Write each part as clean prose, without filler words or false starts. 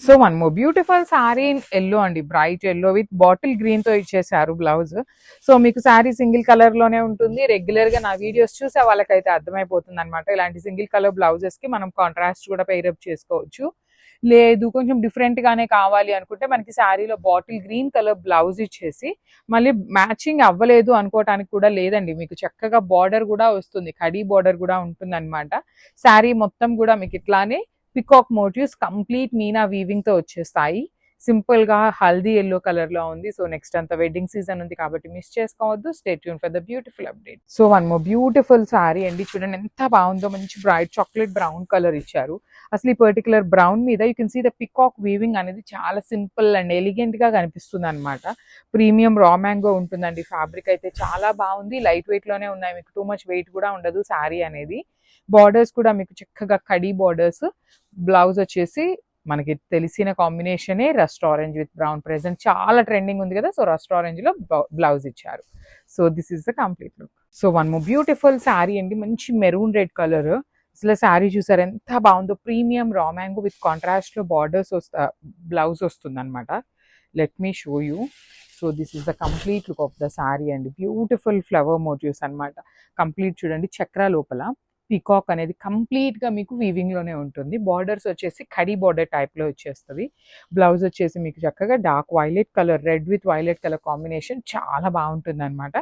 So one more beautiful sari in yellow అండి, bright yellow with bottle green తో ఇచ్చేసారు blouse. So మీకు sari single colour లోనే ఉంటుంది. రెగ్యులర్ గా నా వీడియోస్ చూసే వాళ్ళకైతే అర్థమైపోతుంది అనమాట. ఇలాంటి సింగిల్ కలర్ బ్లౌజెస్ కి మనం కాంట్రాస్ట్ కూడా పేరప్ చేసుకోవచ్చు. లేదు కొంచెం డిఫరెంట్ గానే కావాలి అనుకుంటే మనకి శారీలో బాటిల్ గ్రీన్ కలర్ బ్లౌజ్ ఇచ్చేసి మళ్ళీ మ్యాచింగ్ అవ్వలేదు అనుకోవటానికి కూడా లేదండి. మీకు చక్కగా బార్డర్ కూడా వస్తుంది, కడీ బార్డర్ కూడా ఉంటుంది అనమాట. శారీ మొత్తం కూడా మీకు ఇట్లానే peacock motifs complete meena weaving తో వచ్చేస్తాయి. సింపుల్ గా హల్దీ ఎల్లో కలర్ లో ఉంది. సో నెక్స్ట్ అంత వెడ్డింగ్ సీజన్ ఉంది కాబట్టి మిస్ చేసుకోవద్దు. Stay tune for the beautiful update. So one more beautiful sari అండి, చూడండి ఎంత బాగుందో. మంచి బ్రైట్ చాక్లెట్ బ్రౌన్ కలర్ ఇచ్చారు. అసలు ఈ పర్టికులర్ బ్రౌన్ మీద you can see the peacock weaving అనేది చాలా సింపుల్ అండ్ ఎలిగెంట్ గా కనిపిస్తుంది అనమాట. ప్రీమియం రా మ్యాంగో ఉంటుందండి. ఫ్యాబ్రిక్ అయితే చాలా బాగుంది, లైట్ వెయిట్ లోనే ఉన్నాయి, మీకు టూ మచ్ వెయిట్ కూడా ఉండదు శారీ అనేది. బార్డర్స్ కూడా మీకు చక్కగా కడీ బార్డర్స్. బ్లౌజ్ వచ్చేసి మనకి తెలిసిన కాంబినేషనే rust orange with brown. Present చాలా ట్రెండింగ్ ఉంది కదా, సో రస్ట్ ఆరెంజ్ లో బ్లౌజ్ ఇచ్చారు. So this is the complete look. So one more beautiful sari అండి, మంచి మెరూన్ రెడ్ కలర్. అసలు శారీ చూసారు ఎంత బాగుందో. ప్రీమియం రా మ్యాంగో విత్ కాంట్రాస్ట్ లో బార్డర్స్ బ్లౌజ్ వస్తుంది అనమాట. Let me show you. So this is the complete look of the sari అండి. బ్యూటిఫుల్ ఫ్లవర్ మోటివ్స్ అనమాట. కంప్లీట్ చూడండి, చక్ర లోపల పీకాక్ అనేది కంప్లీట్ గా మీకు వీవింగ్ లోనే ఉంటుంది. బార్డర్స్ వచ్చేసి కడీ బార్డర్ టైప్ లో వచ్చేస్తుంది. బ్లౌజ్ వచ్చేసి మీకు చక్కగా dark violet colour, red with violet colour combination చాలా బాగుంటుంది అనమాట.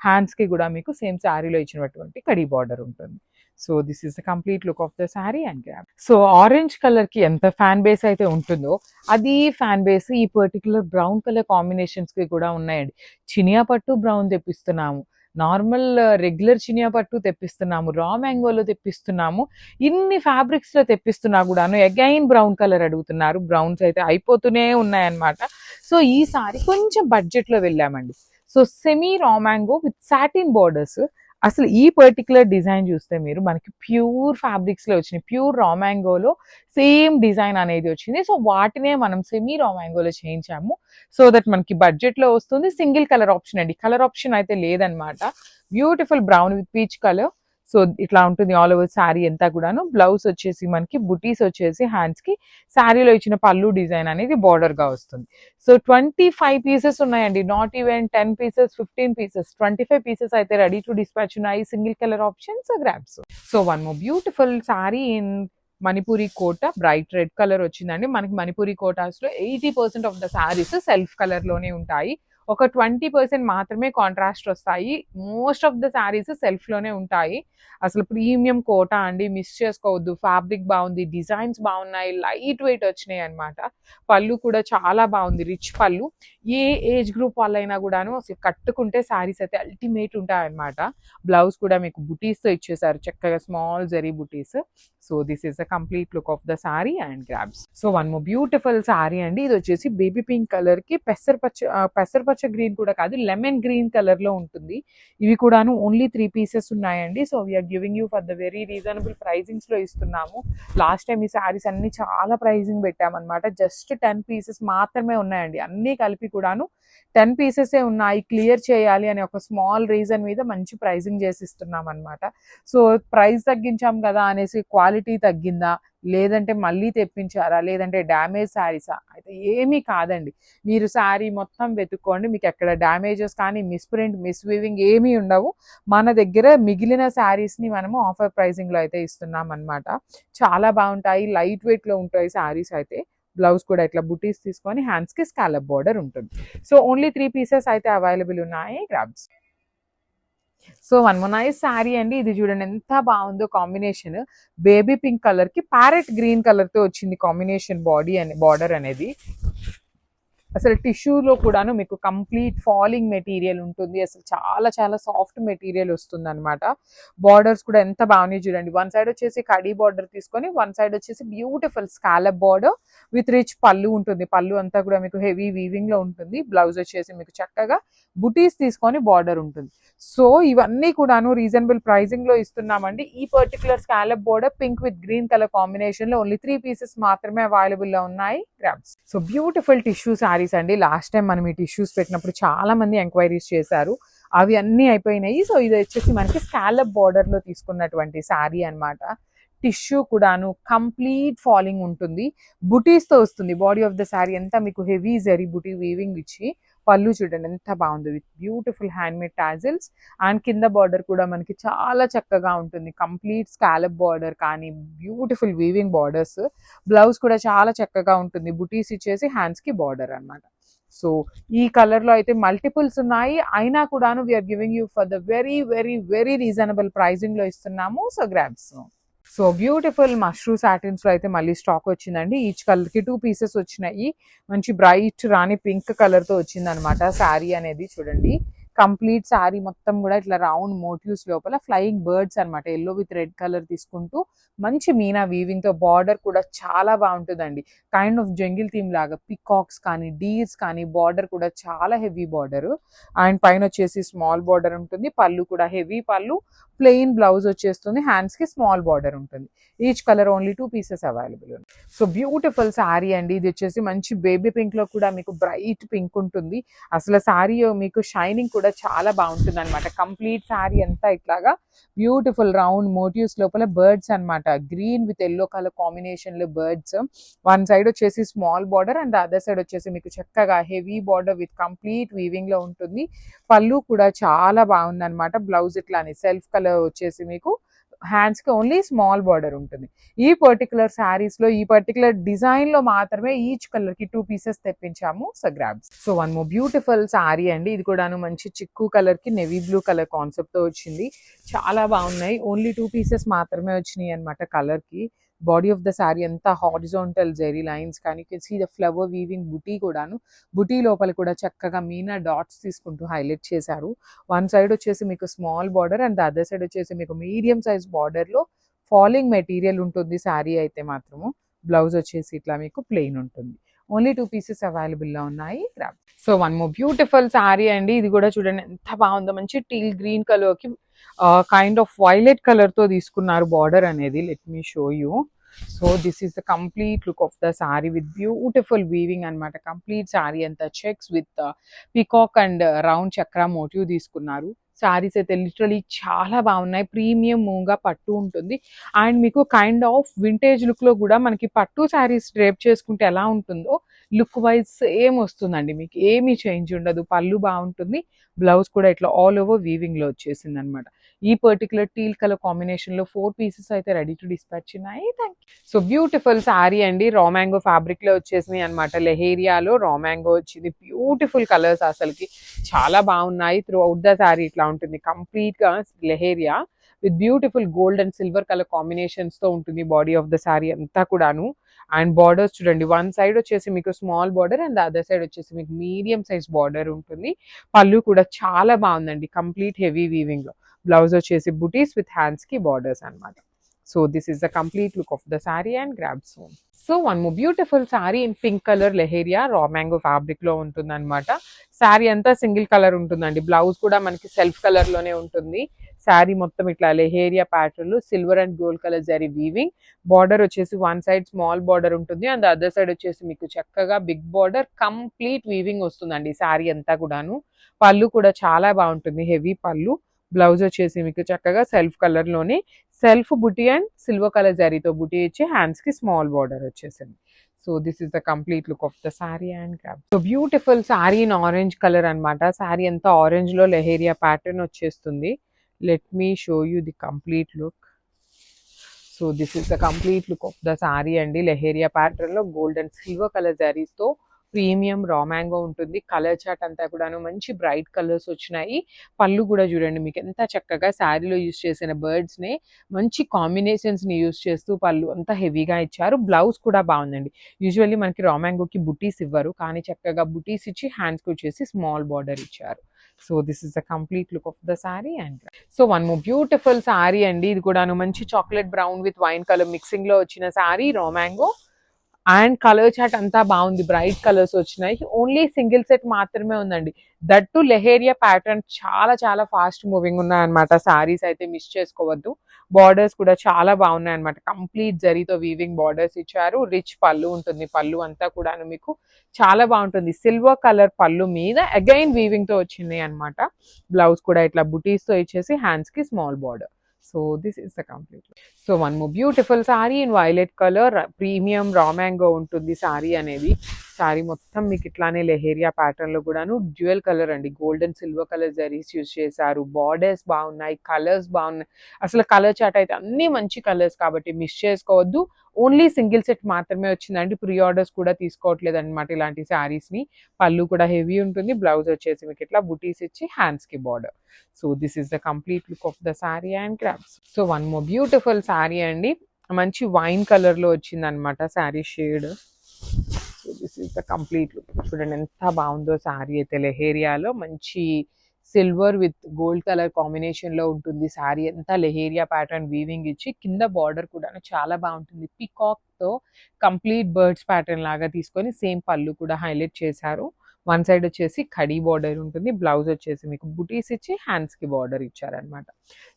హ్యాండ్స్ కి కూడా మీకు సేమ్ శారీలో ఇచ్చినటువంటి కడీ బార్డర్ ఉంటుంది. So this is the complete look of the sari and grab. So orange colour కి ఎంత ఫ్యాన్ బేస్ అయితే ఉంటుందో అది ఫ్యాన్ బేస్ ఈ పర్టికులర్ బ్రౌన్ కలర్ కాంబినేషన్స్ కి కూడా ఉన్నాయండి. చినియా పట్టు బ్రౌన్ తెప్పిస్తున్నాము, నార్మల్ రెగ్యులర్ చినియా పట్టు తెప్పిస్తున్నాము, రా మ్యాంగోలో తెప్పిస్తున్నాము, ఇన్ని ఫ్యాబ్రిక్స్ లో తెప్పిస్తున్నా కూడాను అగైన్ బ్రౌన్ కలర్ అడుగుతున్నారు. బ్రౌన్స్ అయితే అయిపోతూనే ఉన్నాయన్నమాట. సో ఈసారి కొంచెం బడ్జెట్ లో వెళ్ళామండి. సో సెమీ రా మ్యాంగో విత్ సాటిన్ బార్డర్స్. అసలు ఈ పర్టికులర్ డిజైన్ చూస్తే మీరు మనకి ప్యూర్ ఫ్యాబ్రిక్స్ లో వచ్చినాయి, ప్యూర్ రా మ్యాంగోలో సేమ్ డిజైన్ అనేది వచ్చింది. సో వాటినే మనం సెమీ రా మ్యాంగోలో చేయించాము. సో దట్ మనకి బడ్జెట్ లో వస్తుంది. సింగిల్ కలర్ ఆప్షన్ అండి, కలర్ ఆప్షన్ అయితే లేదనమాట. Beautiful brown with peach colour. So ఇట్లా ఉంటుంది ఆల్ ఓవర్ శారీ అంతా కూడాను. బ్లౌజ్ వచ్చేసి మనకి బుటీస్ వచ్చేసి హ్యాండ్స్ కి శారీలో ఇచ్చిన పళ్ళు డిజైన్ అనేది బార్డర్ గా వస్తుంది. సో 25 పీసెస్ ఉన్నాయండి, not even 10 pieces, 15 pieces, 25 pieces అయితే రెడీ టు డిస్పాచ్ ఉన్నాయి. Single colour options grabs. So one more beautiful sari in Manipuri Kota, bright red colour వచ్చిందండి. మనకి మణిపూరి కోటాస్ లో 80% of the saris self colour లోనే ఉంటాయి. ఒక 20% మాత్రమే కాంట్రాస్ట్ వస్తాయి. Most of the saris self లోనే ఉంటాయి. అసలు ప్రీమియం కోటా అండి, మిస్ చేసుకోవద్దు. ఫ్యాబ్రిక్ బాగుంది, డిజైన్స్ బాగున్నాయి, లైట్ వెయిట్ వచ్చినాయి అనమాట. పళ్ళు కూడా చాలా బాగుంది, రిచ్ పళ్ళు. ఏ ఏజ్ గ్రూప్ వాళ్ళైనా కూడాను అసలు కట్టుకుంటే శారీస్ అయితే అల్టిమేట్ ఉంటాయి అనమాట. బ్లౌజ్ కూడా మీకు బుటీస్ తో ఇచ్చేసారు, చక్కగా small zari buttis. So this is the complete look of the sari and grabs. So one more beautiful sari అండి, ఇది వచ్చేసి బేబీ పింక్ కలర్ కి పెసరపచ్చ గ్రీన్ కూడా కాదు, లెమన్ గ్రీన్ కలర్ లో ఉంటుంది. ఇవి కూడాను ఓన్లీ 3 పీసెస్ ఉన్నాయండి. So we're giving you for the very reasonable pricings లో ఇస్తున్నాము. లాస్ట్ టైం ఈ శారీస్ అన్ని చాలా ప్రైజింగ్ పెట్టామన్నమాట. జస్ట్ 10 పీసెస్ మాత్రమే ఉన్నాయండి, అన్ని కలిపి కూడాను 10 పీసెసే ఉన్నాయి. క్లియర్ చేయాలి అనే ఒక స్మాల్ రీజన్ మీద మంచి ప్రైజింగ్ చేసి ఇస్తున్నాం అనమాట. సో ప్రైస్ తగ్గించాం కదా అనేసి క్వాలిటీ తగ్గిందా, లేదంటే మళ్ళీ తెప్పించారా, లేదంటే డ్యామేజ్ శారీసా, అయితే ఏమీ కాదండి. మీరు శారీ మొత్తం వెతుక్కోండి, మీకు ఎక్కడ డ్యామేజెస్ కానీ మిస్ప్రింట్, మిస్వీవింగ్ ఏమీ ఉండవు. మన దగ్గర మిగిలిన శారీస్ని మనము ఆఫర్ ప్రైజింగ్లో అయితే ఇస్తున్నాం అనమాట. చాలా బాగుంటాయి, లైట్ వెయిట్లో ఉంటాయి శారీస్ అయితే. బ్లౌజ్ కూడా ఇట్లా బుటీస్ తీసుకొని హ్యాండ్స్కి స్కాలప్ బార్డర్ ఉంటుంది. సో ఓన్లీ 3 పీసెస్ అయితే అవైలబుల్ ఉన్నాయి, grabs. So one more nice sari అండి, ఇది చూడండి ఎంత బాగుందో కాంబినేషన్. బేబీ పింక్ కలర్ కి ప్యారెట్ గ్రీన్ కలర్ తో వచ్చింది కాంబినేషన్ బార్డర్ అనేది. అసలు టిష్యూలో కూడాను మీకు కంప్లీట్ ఫాలింగ్ మెటీరియల్ ఉంటుంది. అసలు చాలా చాలా సాఫ్ట్ మెటీరియల్ వస్తుంది అనమాట. బార్డర్స్ కూడా ఎంత బాగున్నాయి చూడండి. వన్ సైడ్ వచ్చేసి కడీ బార్డర్ తీసుకొని, వన్ సైడ్ వచ్చేసి beautiful scallop border with rich పళ్ళు ఉంటుంది. పళ్ళు అంతా కూడా మీకు హెవీ వీవింగ్ లో ఉంటుంది. బ్లౌజ్ వచ్చేసి మీకు చక్కగా బుటీస్ తీసుకొని బార్డర్ ఉంటుంది. సో ఇవన్నీ కూడాను రీజనబుల్ ప్రైజింగ్ లో ఇస్తున్నామండి. ఈ particular scallop border pink with green colour combination లో ఓన్లీ 3 పీసెస్ మాత్రమే అవైలబుల్ లో ఉన్నాయి, grabs. So beautiful tissue saris అండి. లాస్ట్ టైం మనం ఈ టిష్యూస్ పెట్టినప్పుడు చాలా మంది ఎంక్వైరీస్ చేశారు, అవి అన్నీ అయిపోయినాయి. సో ఇది వచ్చేసి మనకి స్కాలప్ బార్డర్ లో తీసుకున్నటువంటి శారీ అనమాట. టిష్యూ కూడాను కంప్లీట్ ఫాలింగ్ ఉంటుంది. బుటీస్ తో వస్తుంది బాడీ ఆఫ్ ద శారీ అంతా మీకు హెవీ జరీ బుటీ వీవింగ్ ఇచ్చి, పళ్ళు చూడండి ఎంత బాగుంది with beautiful hand made tassels. And కింద బార్డర్ కూడా మనకి చాలా చక్కగా ఉంటుంది, కంప్లీట్ స్కాలప్ బార్డర్ కానీ బ్యూటిఫుల్ వీవింగ్ బార్డర్స్. బ్లౌజ్ కూడా చాలా చక్కగా ఉంటుంది, బుటీస్ ఇచ్చేసి హ్యాండ్స్ కి బార్డర్ అన్నమాట. సో ఈ కలర్ లో అయితే మల్టిపుల్స్ ఉన్నాయి, అయినా కూడాను we're giving you for the very very very reasonable pricing లో ఇస్తున్నాము. So grabs. So beautiful mashru satins లో అయితే మళ్ళీ స్టాక్ వచ్చిందండి. ఈచ్ కలర్ కి 2 పీసెస్ వచ్చినాయి. మంచి బ్రైట్ రాణి పింక్ కలర్ తో వచ్చింది అనమాట శారీ అనేది. చూడండి కంప్లీట్ శారీ మొత్తం కూడా ఇట్లా రౌండ్ మోటివ్స్ లోపల ఫ్లయింగ్ బర్డ్స్ అనమాట, ఎల్లో విత్ రెడ్ కలర్ తీసుకుంటూ మంచి మీనా వీవింగ్ తో. బార్డర్ కూడా చాలా బాగుంటుందండి, కైండ్ ఆఫ్ జంగిల్ థీమ్ లాగా పికాక్స్ కానీ డీర్స్ కానీ. బార్డర్ కూడా చాలా హెవీ బార్డర్. అండ్ పైన వచ్చేసి స్మాల్ బార్డర్ ఉంటుంది, పళ్ళు కూడా హెవీ పళ్ళు. ప్లెయిన్ బ్లౌజ్ వచ్చేస్తుంది, హ్యాండ్స్ కి స్మాల్ బార్డర్ ఉంటుంది. Each colour only 2 pieces available ఉంది. సో బ్యూటిఫుల్ శారీ అండి. ఇది వచ్చేసి మంచి బేబీ పింక్ లో కూడా మీకు బ్రైట్ పింక్ ఉంటుంది. అసలు శారీ మీకు షైనింగ్ కూడా చాలా బాగుంటుంది అనమాట. కంప్లీట్ శారీ అంతా ఇట్లాగా బ్యూటిఫుల్ రౌండ్ మోటివ్స్ లోపల బర్డ్స్ అనమాట, green with yellow colour combination లో బర్డ్స్. వన్ సైడ్ వచ్చేసి small border and other side వచ్చేసి మీకు చక్కగా heavy border with complete weaving లో ఉంటుంది. పళ్ళు కూడా చాలా బాగుంది అనమాట. బ్లౌజ్ ఇట్లానే సెల్ఫ్ కలర్ వచ్చేసి మీకు హ్యాండ్స్ కి ఓన్లీ స్మాల్ బార్డర్ ఉంటుంది. ఈ పర్టికులర్ శారీస్ లో ఈ పర్టికులర్ డిజైన్ లో మాత్రమే ఈచ్ కలర్ కి 2 పీసెస్ తెప్పించాము. So grabs. So one more beautiful sari అండి. ఇది కూడాను మంచి చిక్కు కలర్ కి నెవీ బ్లూ కలర్ కాన్సెప్ట్ తో వచ్చింది. చాలా బాగున్నాయి, ఓన్లీ 2 పీసెస్ మాత్రమే వచ్చినాయి అనమాట కలర్ కి. బాడీ ఆఫ్ ద శారీ అంతా హారిజాంటల్ జెరీ లైన్స్ కానీ, you can see the flower weaving buti కూడాను. బుటీ లోపల కూడా చక్కగా మీనా డాట్స్ తీసుకుంటూ హైలైట్ చేశారు. వన్ సైడ్ వచ్చేసి మీకు small border and the other side వచ్చేసి మీకు మీడియం సైజ్ బార్డర్ లో ఫాలింగ్ మెటీరియల్ ఉంటుంది శారీ అయితే మాత్రము. బ్లౌజ్ వచ్చేసి ఇట్లా మీకు ప్లెయిన్ ఉంటుంది. ఓన్లీ 2 పీసెస్ అవైలబుల్ లో ఉన్నాయి. So one more beautiful sari అండి. ఇది కూడా చూడండి ఎంత బాగుందో, మంచి టీల్ గ్రీన్ కలర్ కి కైండ్ ఆఫ్ వైలెట్ కలర్ తో తీసుకున్నారు బార్డర్ అనేది. Let me show you. So this is the complete look of the sari with beautiful weaving అనమాట. కంప్లీట్ శారీ అంతా checks with peacock and round చక్ర మోటివ్ తీసుకున్నారు. శారీస్ అయితే లిటరలీ చాలా బాగున్నాయి, ప్రీమియం మూగా పట్టు ఉంటుంది. అండ్ మీకు కైండ్ ఆఫ్ వింటేజ్ లుక్ లో కూడా మనకి పట్టు శారీస్ డ్రేప్ చేసుకుంటే ఎలా ఉంటుందో లుక్ వైజ్ సేమ్ వస్తుందండి, మీకు ఏమీ చేంజ్ ఉండదు. పళ్ళు బాగుంటుంది, బ్లౌజ్ కూడా ఇట్లా ఆల్ ఓవర్ వీవింగ్ లో వచ్చేసింది అనమాట. ఈ పర్టికులర్ టీల్ కలర్ కాంబినేషన్ లో 4 పీసెస్ అయితే రెడీ టు డిస్పాచ్ ఉన్నాయి. Thank you. So beautiful sari అండి. రా మ్యాంగో ఫ్యాబ్రిక్ లో వచ్చేసినాయి అనమాట. లెహేరియాలో రా మ్యాంగో వచ్చింది. బ్యూటిఫుల్ కలర్స్ అసలుకి చాలా బాగున్నాయి. త్రూ అవుట్ ద శారీ ఇట్లా ఉంటుంది, కంప్లీట్ గా leheriya with beautiful gold and silver colour combinations తో ఉంటుంది బాడీ ఆఫ్ ద శారీ అంతా కూడాను. అండ్ బార్డర్స్ చూడండి, వన్ సైడ్ వచ్చేసి మీకు small border and other side వచ్చేసి మీకు మీడియం సైజ్ బార్డర్ ఉంటుంది. పళ్ళు కూడా చాలా బాగుందండి, కంప్లీట్ హెవీ వీవింగ్ లో. బ్లౌజ్ వచ్చేసి బుటీస్ విత్ హ్యాండ్స్ కి బార్డర్స్ అనమాట. So this is the complete look of the sari and grab soon. So one more beautiful sari in pink colour leheriya raw mango fabric లో ఉంటుంది అనమాట. శారీ అంతా సింగిల్ కలర్ ఉంటుందండి, బ్లౌజ్ కూడా మనకి సెల్ఫ్ కలర్ లోనే ఉంటుంది. శారీ మొత్తం ఇట్లా లెహేరియా ప్యాటర్న్ లో silver and gold colour zari weaving. Border వచ్చేసి వన్ సైడ్ స్మాల్ బార్డర్ ఉంటుంది అండ్ అదర్ సైడ్ వచ్చేసి మీకు చక్కగా బిగ్ బార్డర్ కంప్లీట్ వీవింగ్ వస్తుందండి శారీ అంతా కూడాను. పళ్ళు కూడా చాలా బాగుంటుంది, హెవీ పళ్ళు. బ్లౌజ్ వచ్చేసి మీకు చక్కగా సెల్ఫ్ కలర్ లోనే self buti and silver colour జరీతో బుటీ ఇచ్చి హ్యాండ్స్ కి స్మాల్ బార్డర్ వచ్చేసింది. So this is the complete look of the sari and grab. So beautiful sari in orange colour అనమాట. శారీ అంతా ఆరెంజ్ లో లెహేరియా ప్యాటర్న్ వచ్చేస్తుంది. Let me show you the complete look. So this is the complete look of the sari అండి. Leheriya pattern లో gold and silver colour zaris తో premium raw mango ఉంటుంది. Colour chart అంతా కూడాను మంచి బ్రైట్ కలర్స్ వచ్చినాయి. పళ్ళు కూడా చూడండి మీకు ఎంత చక్కగా శారీలో యూజ్ చేసిన బర్డ్స్ ని మంచి కాంబినేషన్స్ ని యూజ్ చేస్తూ పళ్ళు అంతా హెవీగా ఇచ్చారు. బ్లౌజ్ కూడా బాగుందండి. యూజువల్లీ మనకి రా మ్యాంగోకి బుటీస్ ఇవ్వరు, కానీ చక్కగా బుటీస్ ఇచ్చి హ్యాండ్స్ కి వచ్చేసి స్మాల్ బార్డర్ ఇచ్చారు. So this is the complete look of the sari and so one more beautiful sari అండి. ఇది కూడాను మంచి chocolate brown with wine colour mixing లో వచ్చిన sari raw mango. And colour chart అంతా బాగుంది, బ్రైట్ కలర్స్ వచ్చినాయి. ఓన్లీ సింగిల్ సెట్ మాత్రమే ఉందండి. దట్ టు లెహేరియా ప్యాటర్న్ చాలా చాలా ఫాస్ట్ మూవింగ్ ఉన్నాయన్నమాట. శారీస్ అయితే మిస్ చేసుకోవద్దు. బార్డర్స్ కూడా చాలా బాగున్నాయి అనమాట. కంప్లీట్ జరీతో వీవింగ్ బార్డర్స్ ఇచ్చారు. రిచ్ పళ్ళు ఉంటుంది, పళ్ళు అంతా కూడా మీకు చాలా బాగుంటుంది. సిల్వర్ కలర్ పళ్ళు మీద అగైన్ వీవింగ్ తో వచ్చింది అనమాట. బ్లౌజ్ కూడా ఇట్లా బుటీస్ తో ఇచ్చేసి హ్యాండ్స్ కి small border. So this is the complete. So one more beautiful sari in violet colour, premium raw mango ఉంటుంది సారీ అనేది. సారీ మొత్తం మీకు ఇట్లానే లెహేరియా ప్యాటర్న్ లో కూడాను డ్యూయల్ కలర్ అండి, golden silver colour zaris use చేశారు. బార్డర్స్ బాగున్నాయి, కలర్స్ బాగున్నాయి. అసలు కలర్ చాట్ అయితే అన్ని మంచి కలర్స్ కాబట్టి మిస్ చేసుకోవద్దు. ఓన్లీ సింగిల్ సెట్ మాత్రమే వచ్చిందండి, ప్రీ ఆర్డర్స్ కూడా తీసుకోవట్లేదు అనమాట ఇలాంటి శారీస్ ని. పళ్ళు కూడా హెవీ ఉంటుంది, బ్లౌజ్ వచ్చేసి మీకు ఇట్లా బుటీస్ ఇచ్చి హ్యాండ్స్ కి border. So this is the complete look of the sari and crafts. So one more beautiful sari అండి, మంచి వైన్ కలర్ లో వచ్చింది అనమాట sari shade. So this is the complete look. చూడండి ఎంత బాగుందో శారీ అయితే. లెహేరియాలో మంచి silver with gold colour combination లో ఉంటుంది శారీ అంతా. లెహేరియా ప్యాటర్న్ వీవింగ్ ఇచ్చి కింద బార్డర్ కూడా చాలా బాగుంటుంది, పికాక్ తో కంప్లీట్ బర్డ్స్ ప్యాటర్న్ లాగా తీసుకొని సేమ్ పళ్ళు కూడా హైలైట్ చేశారు. వన్ సైడ్ వచ్చేసి కడీ బార్డర్ ఉంటుంది, బ్లౌజ్ వచ్చేసి మీకు బుటీస్ ఇచ్చి హ్యాండ్స్ కి బార్డర్ ఇచ్చారనమాట.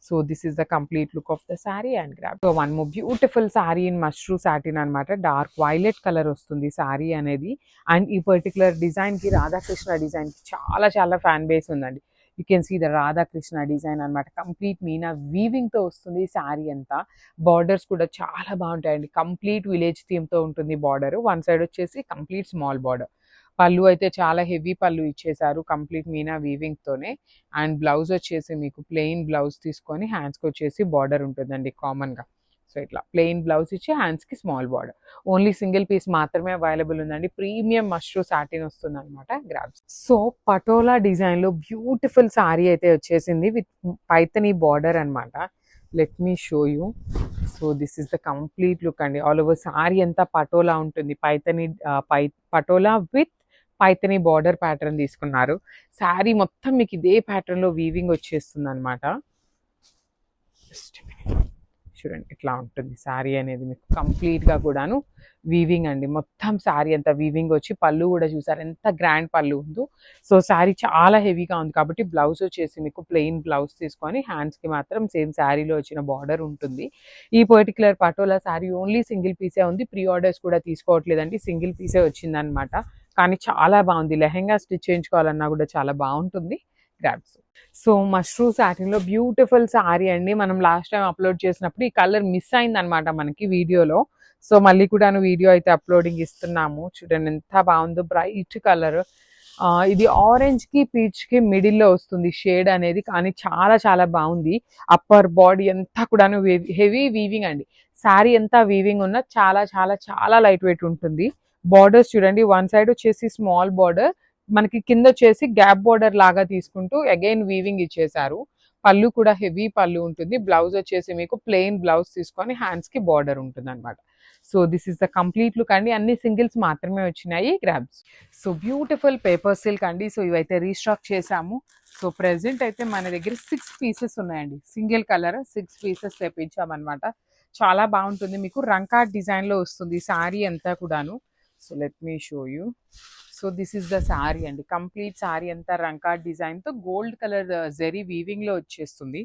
So this is the complete look of the sari and graph. So one more beautiful sari in mashru satin అనమాట. డార్క్ వైలెట్ కలర్ వస్తుంది శారీ అనేది. అండ్ ఈ పర్టికులర్ డిజైన్ కి, రాధాకృష్ణ డిజైన్ కి చాలా చాలా ఫ్యాన్ బేస్ ఉందండి. You can see the Radhakrishna design అనమాట. కంప్లీట్ మీనా వీవింగ్ తో వస్తుంది శారీ అంతా. బార్డర్స్ కూడా చాలా బాగుంటాయండి, కంప్లీట్ విలేజ్ థీమ్ తో ఉంటుంది బార్డర్. వన్ సైడ్ వచ్చేసి కంప్లీట్ స్మాల్ బార్డర్. పళ్ళు అయితే చాలా హెవీ పళ్ళు ఇచ్చేసారు, కంప్లీట్ మీనా వీవింగ్ తోనే. అండ్ బ్లౌజ్ వచ్చేసి మీకు ప్లెయిన్ బ్లౌజ్ తీసుకొని హ్యాండ్స్కి వచ్చేసి బార్డర్ ఉంటుందండి కామన్ గా. సో ఇట్లా ప్లెయిన్ బ్లౌజ్ ఇచ్చి హ్యాండ్స్ కి small border. Only single piece మాత్రమే అవైలబుల్ ఉందండి. ప్రీమియం మష్రూ సాటిన్ వస్తుంది అనమాట, గ్రాబ్స్. సో పటోలా డిజైన్ లో బ్యూటిఫుల్ సారీ అయితే వచ్చేసింది విత్ పైతనీ బార్డర్ అనమాట. Let me show you. So this is the complete look అండి. ఆల్ ఓవర్ సారీ అంతా పటోలా ఉంటుంది, paithani patola with paithani border pattern తీసుకున్నారు. శారీ మొత్తం మీకు ఇదే ప్యాటర్న్ లో వీవింగ్ వచ్చేస్తుంది అనమాట. చూడండి ఇట్లా ఉంటుంది శారీ అనేది మీకు కంప్లీట్ గా కూడాను వీవింగ్ అండి. మొత్తం శారీ అంతా వీవింగ్ వచ్చి పళ్ళు కూడా చూసారు ఎంత గ్రాండ్ పళ్ళు ఉందో. సో శారీ చాలా హెవీగా ఉంది కాబట్టి బ్లౌజ్ వచ్చేసి మీకు ప్లెయిన్ బ్లౌజ్ తీసుకొని హ్యాండ్స్ కి మాత్రం సేమ్ శారీలో వచ్చిన బార్డర్ ఉంటుంది. ఈ particular patola sari only single పీసే ఉంది, ప్రీ ఆర్డర్స్ కూడా తీసుకోవట్లేదండి, సింగిల్ పీసే వచ్చిందనమాట. కానీ చాలా బాగుంది, లెహెంగా స్టిచ్ చేయించుకోవాలన్నా కూడా చాలా బాగుంటుంది, గ్రాబ్స్. సో మష్రూ సాటిన్ లో బ్యూటిఫుల్ సారీ అండి. మనం లాస్ట్ టైం అప్లోడ్ చేసినప్పుడు ఈ కలర్ మిస్ అయింది అనమాట మనకి వీడియోలో. సో మళ్ళీ కూడా వీడియో అయితే అప్లోడింగ్ ఇస్తున్నాము. చూడండి ఎంత బాగుందో, బ్రైట్ కలర్. ఇది ఆరెంజ్ కి పీచ్ కి మిడిల్ లో వస్తుంది షేడ్ అనేది, కానీ చాలా చాలా బాగుంది. అప్పర్ బాడీ అంతా కూడా హెవీ వీవింగ్ అండి. శారీ అంతా వీవింగ్ ఉన్న చాలా చాలా చాలా లైట్ వెయిట్ ఉంటుంది. బార్డర్స్ చూడండి, వన్ సైడ్ వచ్చేసి స్మాల్ బార్డర్, మనకి కింద వచ్చేసి గ్యాప్ బార్డర్ లాగా తీసుకుంటూ అగైన్ వీవింగ్ ఇచ్చేసారు. పళ్ళు కూడా హెవీ పళ్ళు ఉంటుంది. బ్లౌజ్ వచ్చేసి మీకు ప్లెయిన్ బ్లౌజ్ తీసుకొని హ్యాండ్స్ కి బార్డర్ ఉంటుంది అనమాట. So this is the complete look అండి. అన్ని సింగిల్స్ మాత్రమే వచ్చినాయి, grabs. So beautiful paper silk అండి. సో ఇవైతే రీస్టాక్ చేసాము. సో ప్రెసెంట్ అయితే మన దగ్గర 6 పీసెస్ ఉన్నాయండి, సింగిల్ కలర్ 6 పీసెస్ తెప్పించామన్నమాట. చాలా బాగుంటుంది, మీకు రంకాట్ డిజైన్ లో వస్తుంది శారీ అంతా కూడాను. So let me show you. So this is the sari అండి, కంప్లీట్ శారీ అంతా రంకాట్ డిజైన్ తో గోల్డ్ కలర్ జెరీ వీవింగ్ లో వచ్చేస్తుంది.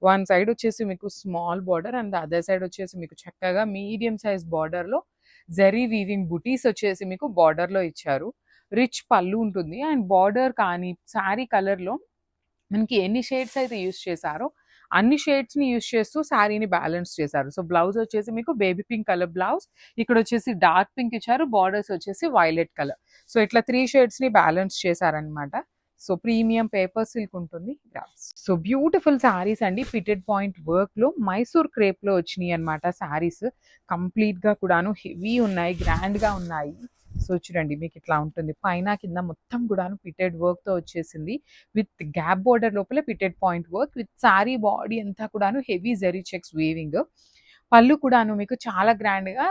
వన్ సైడ్ వచ్చేసి మీకు small border and other side వచ్చేసి మీకు చక్కగా మీడియం సైజ్ బార్డర్ లో జెరీ వీవింగ్ బుటీస్ వచ్చేసి మీకు బార్డర్ లో ఇచ్చారు. రిచ్ పళ్ళు ఉంటుంది. అండ్ బార్డర్ కానీ శారీ కలర్ లో మనకి ఎన్ని షేడ్స్ అయితే యూస్ చేశారో అన్ని షేడ్స్ ని యూస్ చేస్తూ శారీని బ్యాలెన్స్ చేశారు. సో బ్లౌజ్ వచ్చేసి మీకు బేబీ పింక్ కలర్ బ్లౌజ్, ఇక్కడ వచ్చేసి డార్క్ పింక్ ఇచ్చారు, బార్డర్స్ వచ్చేసి వైలెట్ కలర్. సో ఇట్లా 3 షేడ్స్ ని బ్యాలెన్స్ చేశారనమాట. సో ప్రీమియం పేపర్ సిల్క్ ఉంటుంది. సో బ్యూటిఫుల్ శారీస్ అండి, ఫిటెడ్ పాయింట్ వర్క్ లో మైసూర్ క్రేప్ లో వచ్చినాయి అనమాట శారీస్. కంప్లీట్ గా కూడాను హెవీ ఉన్నాయి, గ్రాండ్ గా ఉన్నాయి. సో చూడండి మీకు ఇట్లా ఉంటుంది, పైన కింద మొత్తం కూడాను ఫిటెడ్ వర్క్ తో వచ్చేసింది విత్ గ్యాప్ బోర్డర్ లోపల fitted point work with sorry body అంతా కూడాను హెవీ జెరీ చెక్స్ వీవింగ్. పళ్ళు కూడాను మీకు చాలా గ్రాండ్ గా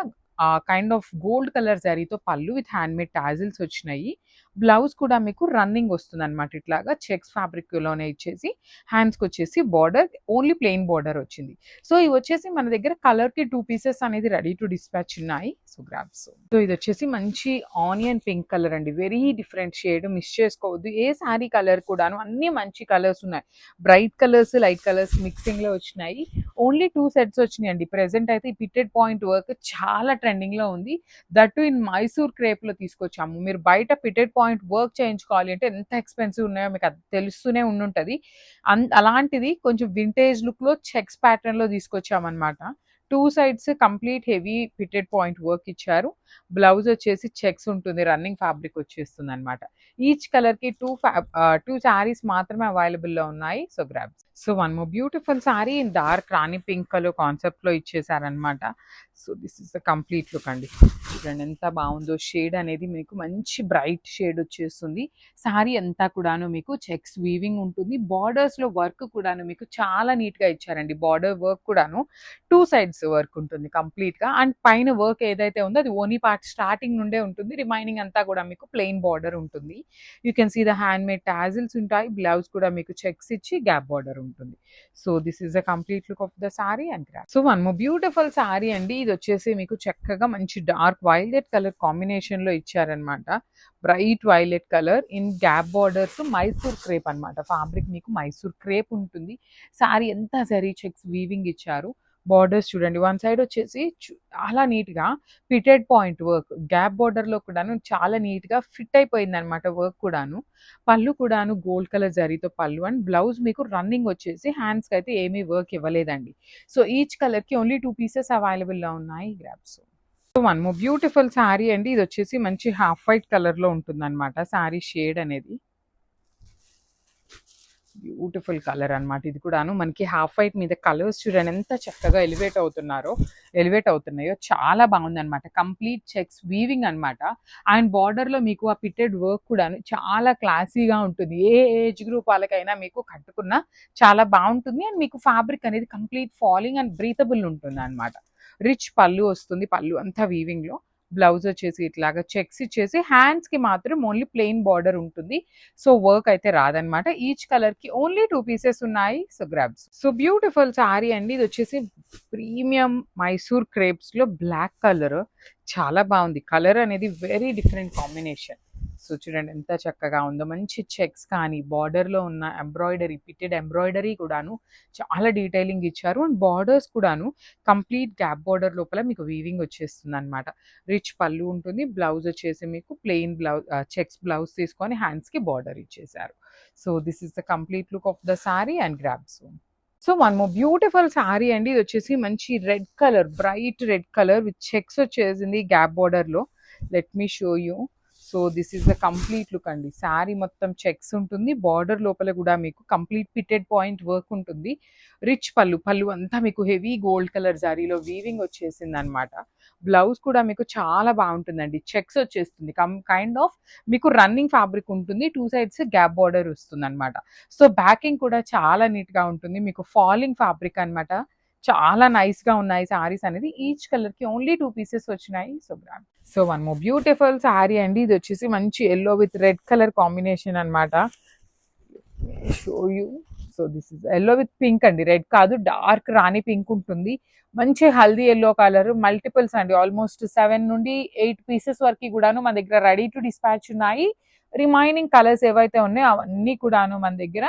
కైండ్ ఆఫ్ గోల్డ్ కలర్ జరీతో పళ్ళు విత్ హ్యాండ్ మేడ్ టాజిల్స్ వచ్చినాయి. బ్లౌజ్ కూడా మీకు రన్నింగ్ వస్తుంది అనమాట, ఇట్లాగా చెక్స్ ఫ్యాబ్రిక్ లోనే ఇచ్చేసి హ్యాండ్స్ కి వచ్చేసి బార్డర్ ఓన్లీ ప్లెయిన్ బార్డర్ వచ్చింది. సో ఇవి వచ్చేసి మన దగ్గర కలర్ కి 2 పీసెస్ అనేది రెడీ టు డిస్పాచ్ ఉన్నాయి. So grabs. సో ఇది వచ్చేసి మంచి ఆనియన్ పింక్ కలర్ అండి, వెరీ డిఫరెంట్ షేడ్, మిస్ చేసుకోవద్దు. ఏ శారీ కలర్ కూడాను అన్ని మంచి కలర్స్ ఉన్నాయి, bright colours light colours mixing లో వచ్చినాయి. ఓన్లీ 2 సెట్స్ వచ్చినాయి అండి. ప్రెసెంట్ అయితే ఈ ఫిటెడ్ పాయింట్ వర్క్ చాలా ట్రెండింగ్ లో ఉంది, దట్ ఇన్ మైసూర్ క్రేప్ లో తీసుకొచ్చాము. మీరు బయట ఫిటెడ్ పాయింట్ పాయింట్ వర్క్ చేయించుకోవాలి అంటే ఎంత ఎక్స్పెన్సివ్ ఉన్నాయో మీకు అది తెలుస్తూనే ఉండుంటది. అలాంటిది కొంచెం వింటేజ్ లుక్‌లో చెక్స్ ప్యాటర్న్‌లో తీసుకొచ్చామనమాట. 2 sides complete heavy fitted point work ఇచ్చారు. బ్లౌజ్ వచ్చేసి చెక్స్ ఉంటుంది. రన్నింగ్ ఫ్యాబ్రిక్ వచ్చేస్తుందనమాట. ఈచ్ కలర్‌కి 2 శారీస్ మాత్రమే అవైలబుల్‌లో ఉన్నాయి. So, grab. So, one more beautiful sari in dark rani pink colour కాన్సెప్ట్‌లో ఇచ్చేసారనమాట. So, this is the complete look అండి. చూడండి ఎంత బాగుందో. షేడ్ అనేది మీకు మంచి బ్రైట్ షేడ్ వచ్చేస్తుంది. శారీ అంతా కూడాను మీకు చెక్స్ వీవింగ్ ఉంటుంది. బార్డర్స్‌లో వర్క్ కూడాను మీకు చాలా నీట్‌గా ఇచ్చారండి. బార్డర్ వర్క్ కూడాను 2 సైడ్స్ వర్క్ ఉంటుంది కంప్లీట్‌గా. అండ్ పైన వర్క్ ఏదైతే ఉందో అది ఓనీ పార్ట్ స్టార్టింగ్ నుండే ఉంటుంది. రిమైనింగ్ అంతా కూడా మీకు ప్లెయిన్ బార్డర్ ఉంటుంది. You can see the hand made tassels ఉంటాయి. బ్లౌజ్ కూడా మీకు చెక్స్ ఇచ్చి గ్యాప్ బార్డర్ ఉంటుంది. So, this is the complete look of the sari and grab. So, one more beautiful sari అండి. ఇది వచ్చేసి మీకు చక్కగా మంచి డార్క్ వైలెట్ కలర్ కాంబినేషన్‌లో ఇచ్చారనమాట. Bright violet colour in gap borders Mysore crepe అనమాట. ఫ్యాబ్రిక్ మీకు మైసూర్ క్రేప్ ఉంటుంది. సారీ అంతా జరీ చెక్స్ వీవింగ్ ఇచ్చారు. బార్డర్స్ చూడండి. వన్ సైడ్ వచ్చేసి చాలా నీట్‌గా ఫిటెడ్ పాయింట్ వర్క్. గ్యాప్ బార్డర్‌లో కూడాను చాలా నీట్‌గా ఫిట్ అయిపోయిందనమాట వర్క్ కూడాను. పళ్ళు కూడాను గోల్డ్ కలర్ జరీతో పళ్ళు అండ్ బ్లౌజ్ మీకు రన్నింగ్ వచ్చేసి హ్యాండ్స్‌కి అయితే ఏమీ వర్క్ ఇవ్వలేదండి. సో, ఈచ్ కలర్‌కి ఓన్లీ 2 పీసెస్ అవైలబుల్‌లో ఉన్నాయి. Grabs. So, one more beautiful sari అండి. ఇది వచ్చేసి మంచి హాఫ్ వైట్ కలర్‌లో ఉంటుందనమాట సారీ షేడ్ అనేది. బ్యూటిఫుల్ కలర్ అనమాట. ఇది కూడాను మనకి హాఫ్ వైట్ మీద కలర్స్ చూడండి ఎంత చక్కగా ఎలివేట్ అవుతున్నాయో చాలా బాగుందనమాట. కంప్లీట్ చెక్స్ వీవింగ్ అనమాట. అండ్ బార్డర్‌లో మీకు ఆ ఫిట్టెడ్ వర్క్ కూడాను చాలా క్లాసీగా ఉంటుంది. ఏ ఏజ్ గ్రూప్ వాళ్ళకైనా మీకు కట్టుకున్నా చాలా బాగుంటుంది. అండ్ మీకు ఫ్యాబ్రిక్ అనేది కంప్లీట్ ఫాలింగ్ అండ్ బ్రీతబుల్ ఉంటుందనమాట. రిచ్ పళ్ళు వస్తుంది. పళ్ళు అంతా వీవింగ్‌లో. బ్లౌజ్ వచ్చేసి ఇట్లాగా చెక్స్ ఇచ్చేసి హ్యాండ్స్‌కి మాత్రం ఓన్లీ ప్లెయిన్ బార్డర్ ఉంటుంది. సో, వర్క్ అయితే రాదనమాట. ఈచ్ కలర్‌కి ఓన్లీ 2 పీసెస్ ఉన్నాయి. So, grabs. So, beautiful sari అండి. ఇది వచ్చేసి ప్రీమియం మైసూర్ క్రేప్స్‌లో బ్లాక్ కలర్. చాలా బాగుంది. కలర్ అనేది వెరీ డిఫరెంట్ కాంబినేషన్. సో, చూడండి ఎంత చక్కగా ఉందో. మంచి చెక్స్ కానీ బార్డర్‌లో ఉన్న ఎంబ్రాయిడరీ ఫిట్టెడ్ ఎంబ్రాయిడరీ కూడాను చాలా డీటెయిలింగ్ ఇచ్చారు. అండ్ బార్డర్స్ కూడాను కంప్లీట్ గ్యాప్ బార్డర్ లోపల మీకు వీవింగ్ వచ్చేస్తుందనమాట. రిచ్ పళ్ళు ఉంటుంది. బ్లౌజ్ వచ్చేసి మీకు ప్లెయిన్ చెక్స్ బ్లౌజ్ తీసుకొని హ్యాండ్స్‌కి బార్డర్ ఇచ్చేసారు. So, this is the complete look of the sari and grabs. So, one more beautiful sari అండి. ఇది వచ్చేసి మంచి red colour, bright red colour with checks వచ్చేసింది గ్యాప్ బార్డర్‌లో. Let me show you. So, this is the complete look అండి. సారీ మొత్తం checks ఉంటుంది. Border లోపల కూడా మీకు కంప్లీట్ ఫిట్టెడ్ పాయింట్ వర్క్ ఉంటుంది. రిచ్ పళ్ళు అంతా మీకు హెవీ గోల్డ్ కలర్ జరీలో వీవింగ్ వచ్చేసిందనమాట. బ్లౌజ్ కూడా మీకు చాలా బాగుంటుందండి. చెక్స్ వచ్చేస్తుంది. కైండ్ ఆఫ్ మీకు రన్నింగ్ ఫ్యాబ్రిక్ ఉంటుంది. 2 సైడ్స్ గ్యాప్ బార్డర్ వస్తుందనమాట. సో, బ్యాకింగ్ కూడా చాలా నీట్‌గా ఉంటుంది. మీకు ఫాలింగ్ ఫ్యాబ్రిక్ అనమాట. చాలా నైస్‌గా ఉన్నాయి సారీస్ అనేది. ఈచ్ కలర్‌కి ఓన్లీ 2 పీసెస్ వచ్చినాయి. So, grab. So, one more beautiful sari అండి. ఇది వచ్చేసి మంచి yellow with red colour combination అనమాట. Show you. So, this is yellow with pink అండి. రెడ్ కాదు, డార్క్ రాణి పింక్ ఉంటుంది. మంచి హల్దీ యెల్లో కలర్. మల్టిపుల్స్ అండి. ఆల్మోస్ట్ 7 నుండి 8 పీసెస్ వరకు కూడాను మన దగ్గర రెడీ టు డిస్పాచ్ ఉన్నాయి. రిమైనింగ్ కలర్స్ ఏవైతే ఉన్నాయో అవన్నీ కూడాను మన దగ్గర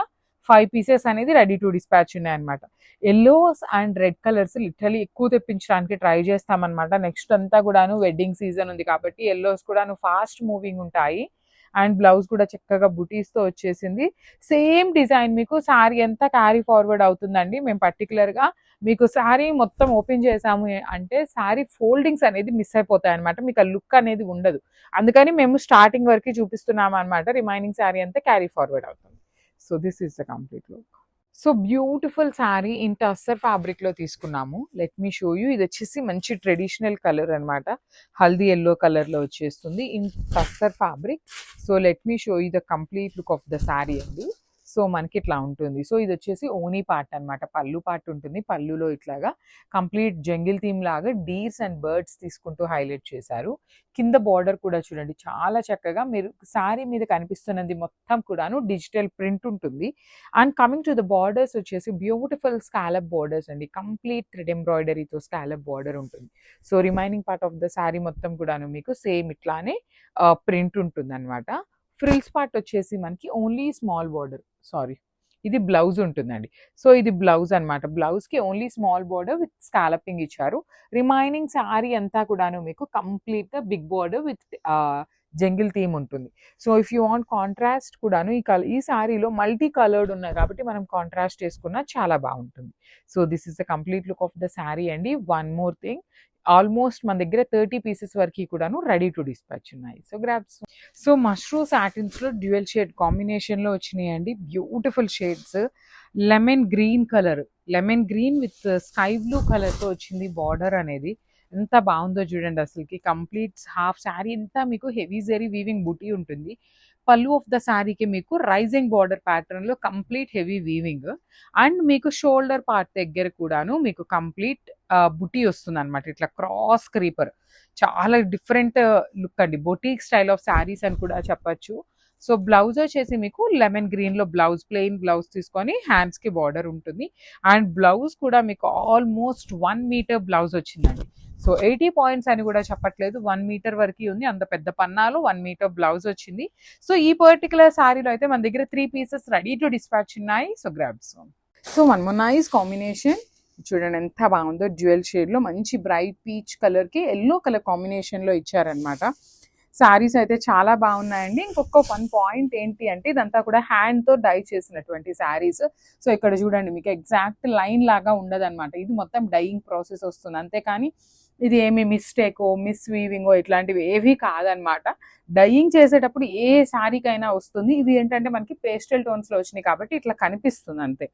5 పీసెస్ అనేది రెడీ టు డిస్పాచ్ ఉన్నాయన్నమాట. Yellows and red colours literally ఎక్కువ తెప్పించడానికి ట్రై చేస్తామన్నమాట. నెక్స్ట్ అంతా కూడాను వెడ్డింగ్ సీజన్ ఉంది కాబట్టి యెల్లోస్ కూడాను ఫాస్ట్ మూవింగ్ ఉంటాయి. అండ్ బ్లౌజ్ కూడా చక్కగా బుటీస్‌తో వచ్చేసింది. సేమ్ డిజైన్ మీకు సారీ అంతా క్యారీ ఫార్వర్డ్ అవుతుందండి. మేము పర్టిక్యులర్‌గా మీకు సారీ మొత్తం ఓపెన్ చేసాము అంటే సారీ ఫోల్డింగ్స్ అనేది మిస్ అయిపోతాయన్నమాట. మీకు ఆ లుక్ అనేది ఉండదు. అందుకని మేము స్టార్టింగ్ వరకే చూపిస్తున్నాము అనమాట. రిమైనింగ్ సారీ అంతా క్యారీ ఫార్వర్డ్ అవుతుంది. So, this is the complete look. So, beautiful sari in tussar ఫ్యాబ్రిక్‌లో తీసుకున్నాము. Let me show you. ఇది వచ్చేసి మంచి ట్రెడిషనల్ కలర్ అనమాట. హల్దీ యెల్లో కలర్‌లో వచ్చేస్తుంది in tussar fabric. So, let me show you the complete look of the sari అండి. సో, మనకి ఇట్లా ఉంటుంది. సో, ఇది వచ్చేసి ఓనీ పార్ట్ అనమాట. పళ్ళు పార్ట్ ఉంటుంది. పళ్ళులో ఇట్లాగా కంప్లీట్ జంగిల్ థీమ్ లాగా డీర్స్ అండ్ బర్డ్స్ తీసుకుంటూ హైలైట్ చేశారు. కింద బార్డర్ కూడా చూడండి చాలా చక్కగా మీరు సారీ మీద కనిపిస్తున్నది మొత్తం కూడాను డిజిటల్ ప్రింట్ ఉంటుంది. And coming to the borders వచ్చేసి బ్యూటిఫుల్ స్కాలప్ బార్డర్స్ అండి. కంప్లీట్ థ్రెడ్ ఎంబ్రాయిడరీతో స్కాలప్ బార్డర్ ఉంటుంది. So, remaining part of the sorry మొత్తం కూడాను మీకు సేమ్ ఇట్లానే ప్రింట్ ఉంటుందన్నమాట. ఫ్రిల్స్ పార్ట్ వచ్చేసి మనకి ఓన్లీ స్మాల్ బార్డర్. సారీ, ఇది బ్లౌజ్ ఉంటుందండి. సో, ఇది బ్లౌజ్ అనమాట. బ్లౌజ్‌కి only small border with scalloping ఇచ్చారు. రిమైనింగ్ సారీ అంతా కూడాను మీకు కంప్లీట్‌గా big border with jungle theme ఉంటుంది. So if you want contrast కూడాను ఈ శారీలో మల్టీ కలర్డ్ ఉన్నాయి కాబట్టి మనం కాంట్రాస్ట్ చేసుకున్నా చాలా బాగుంటుంది. So this is the complete look of the sari అండి. వన్ మోర్ థింగ్, ఆల్మోస్ట్ మన దగ్గర 30 పీసెస్ వరకు కూడాను రెడీ టు డిస్పాచ్ ఉన్నాయి. So grabs. సో మష్రూమ్ సాటిన్స్లో డ్యూయల్ షేడ్ కాంబినేషన్లో వచ్చినాయండి. Beautiful shades. Lemon green colour, lemon green with sky blue కలర్తో వచ్చింది బార్డర్ అనేది. ఎంత బాగుందో చూడండి అసలుకి. కంప్లీట్ హాఫ్ శారీ అంతా మీకు హెవీ జరీ వీవింగ్ బుటీ ఉంటుంది. పళ్ళు ఆఫ్ ద శారీకి మీకు రైజింగ్ బార్డర్ ప్యాటర్న్లో కంప్లీట్ హెవీ వీవింగ్. అండ్ మీకు షోల్డర్ పార్ట్ దగ్గర కూడాను మీకు కంప్లీట్ బుటీ వస్తుంది అనమాట. ఇట్లా క్రాస్ క్రీపర్, చాలా డిఫరెంట్ లుక్ అండి. బొటీక్ స్టైల్ ఆఫ్ శారీస్ అని కూడా చెప్పచ్చు. సో బ్లౌజ్ వచ్చేసి మీకు లెమన్ గ్రీన్లో బ్లౌజ్, ప్లెయిన్ బ్లౌజ్ తీసుకొని హ్యాండ్స్కి బార్డర్ ఉంటుంది. అండ్ బ్లౌజ్ కూడా మీకు ఆల్మోస్ట్ 1 మీటర్ బ్లౌజ్ వచ్చిందండి. సో 80 పాయింట్స్ అని కూడా చెప్పట్లేదు, 1 మీటర్ వరకు ఉంది. అంత పెద్ద పన్నాలు 1 మీటర్ బ్లౌజ్ వచ్చింది. సో ఈ పర్టికులర్ శారీలో అయితే మన దగ్గర 3 పీసెస్ రెడీ టు డిస్పాచ్ ఉన్నాయి. So grabs. So one more nice combination చూడండి ఎంత బాగుందో. డ్యూయల్ షేడ్లో మంచి బ్రైట్ పీచ్ కలర్కి ఎల్లో కలర్ కాంబినేషన్లో ఇచ్చారనమాట. శారీస్ అయితే చాలా బాగున్నాయండి. ఇంకొక 1 పాయింట్ ఏంటి అంటే ఇదంతా కూడా హ్యాండ్తో డై చేసినటువంటి శారీస్. సో ఇక్కడ చూడండి మీకు ఎగ్జాక్ట్ లైన్ లాగా ఉండదన్నమాట. ఇది మొత్తం డైయింగ్ ప్రాసెస్ వస్తుంది, అంతేకాని ఇది ఏమి మిస్టేకో మిస్ వీవింగో ఇట్లాంటివి ఏవి కాదనమాట. డైయింగ్ చేసేటప్పుడు ఏ శారీకైనా వస్తుంది. ఇవి ఏంటంటే మనకి పేస్టల్ టోన్స్లో వచ్చినాయి కాబట్టి ఇట్లా కనిపిస్తుంది అంతే.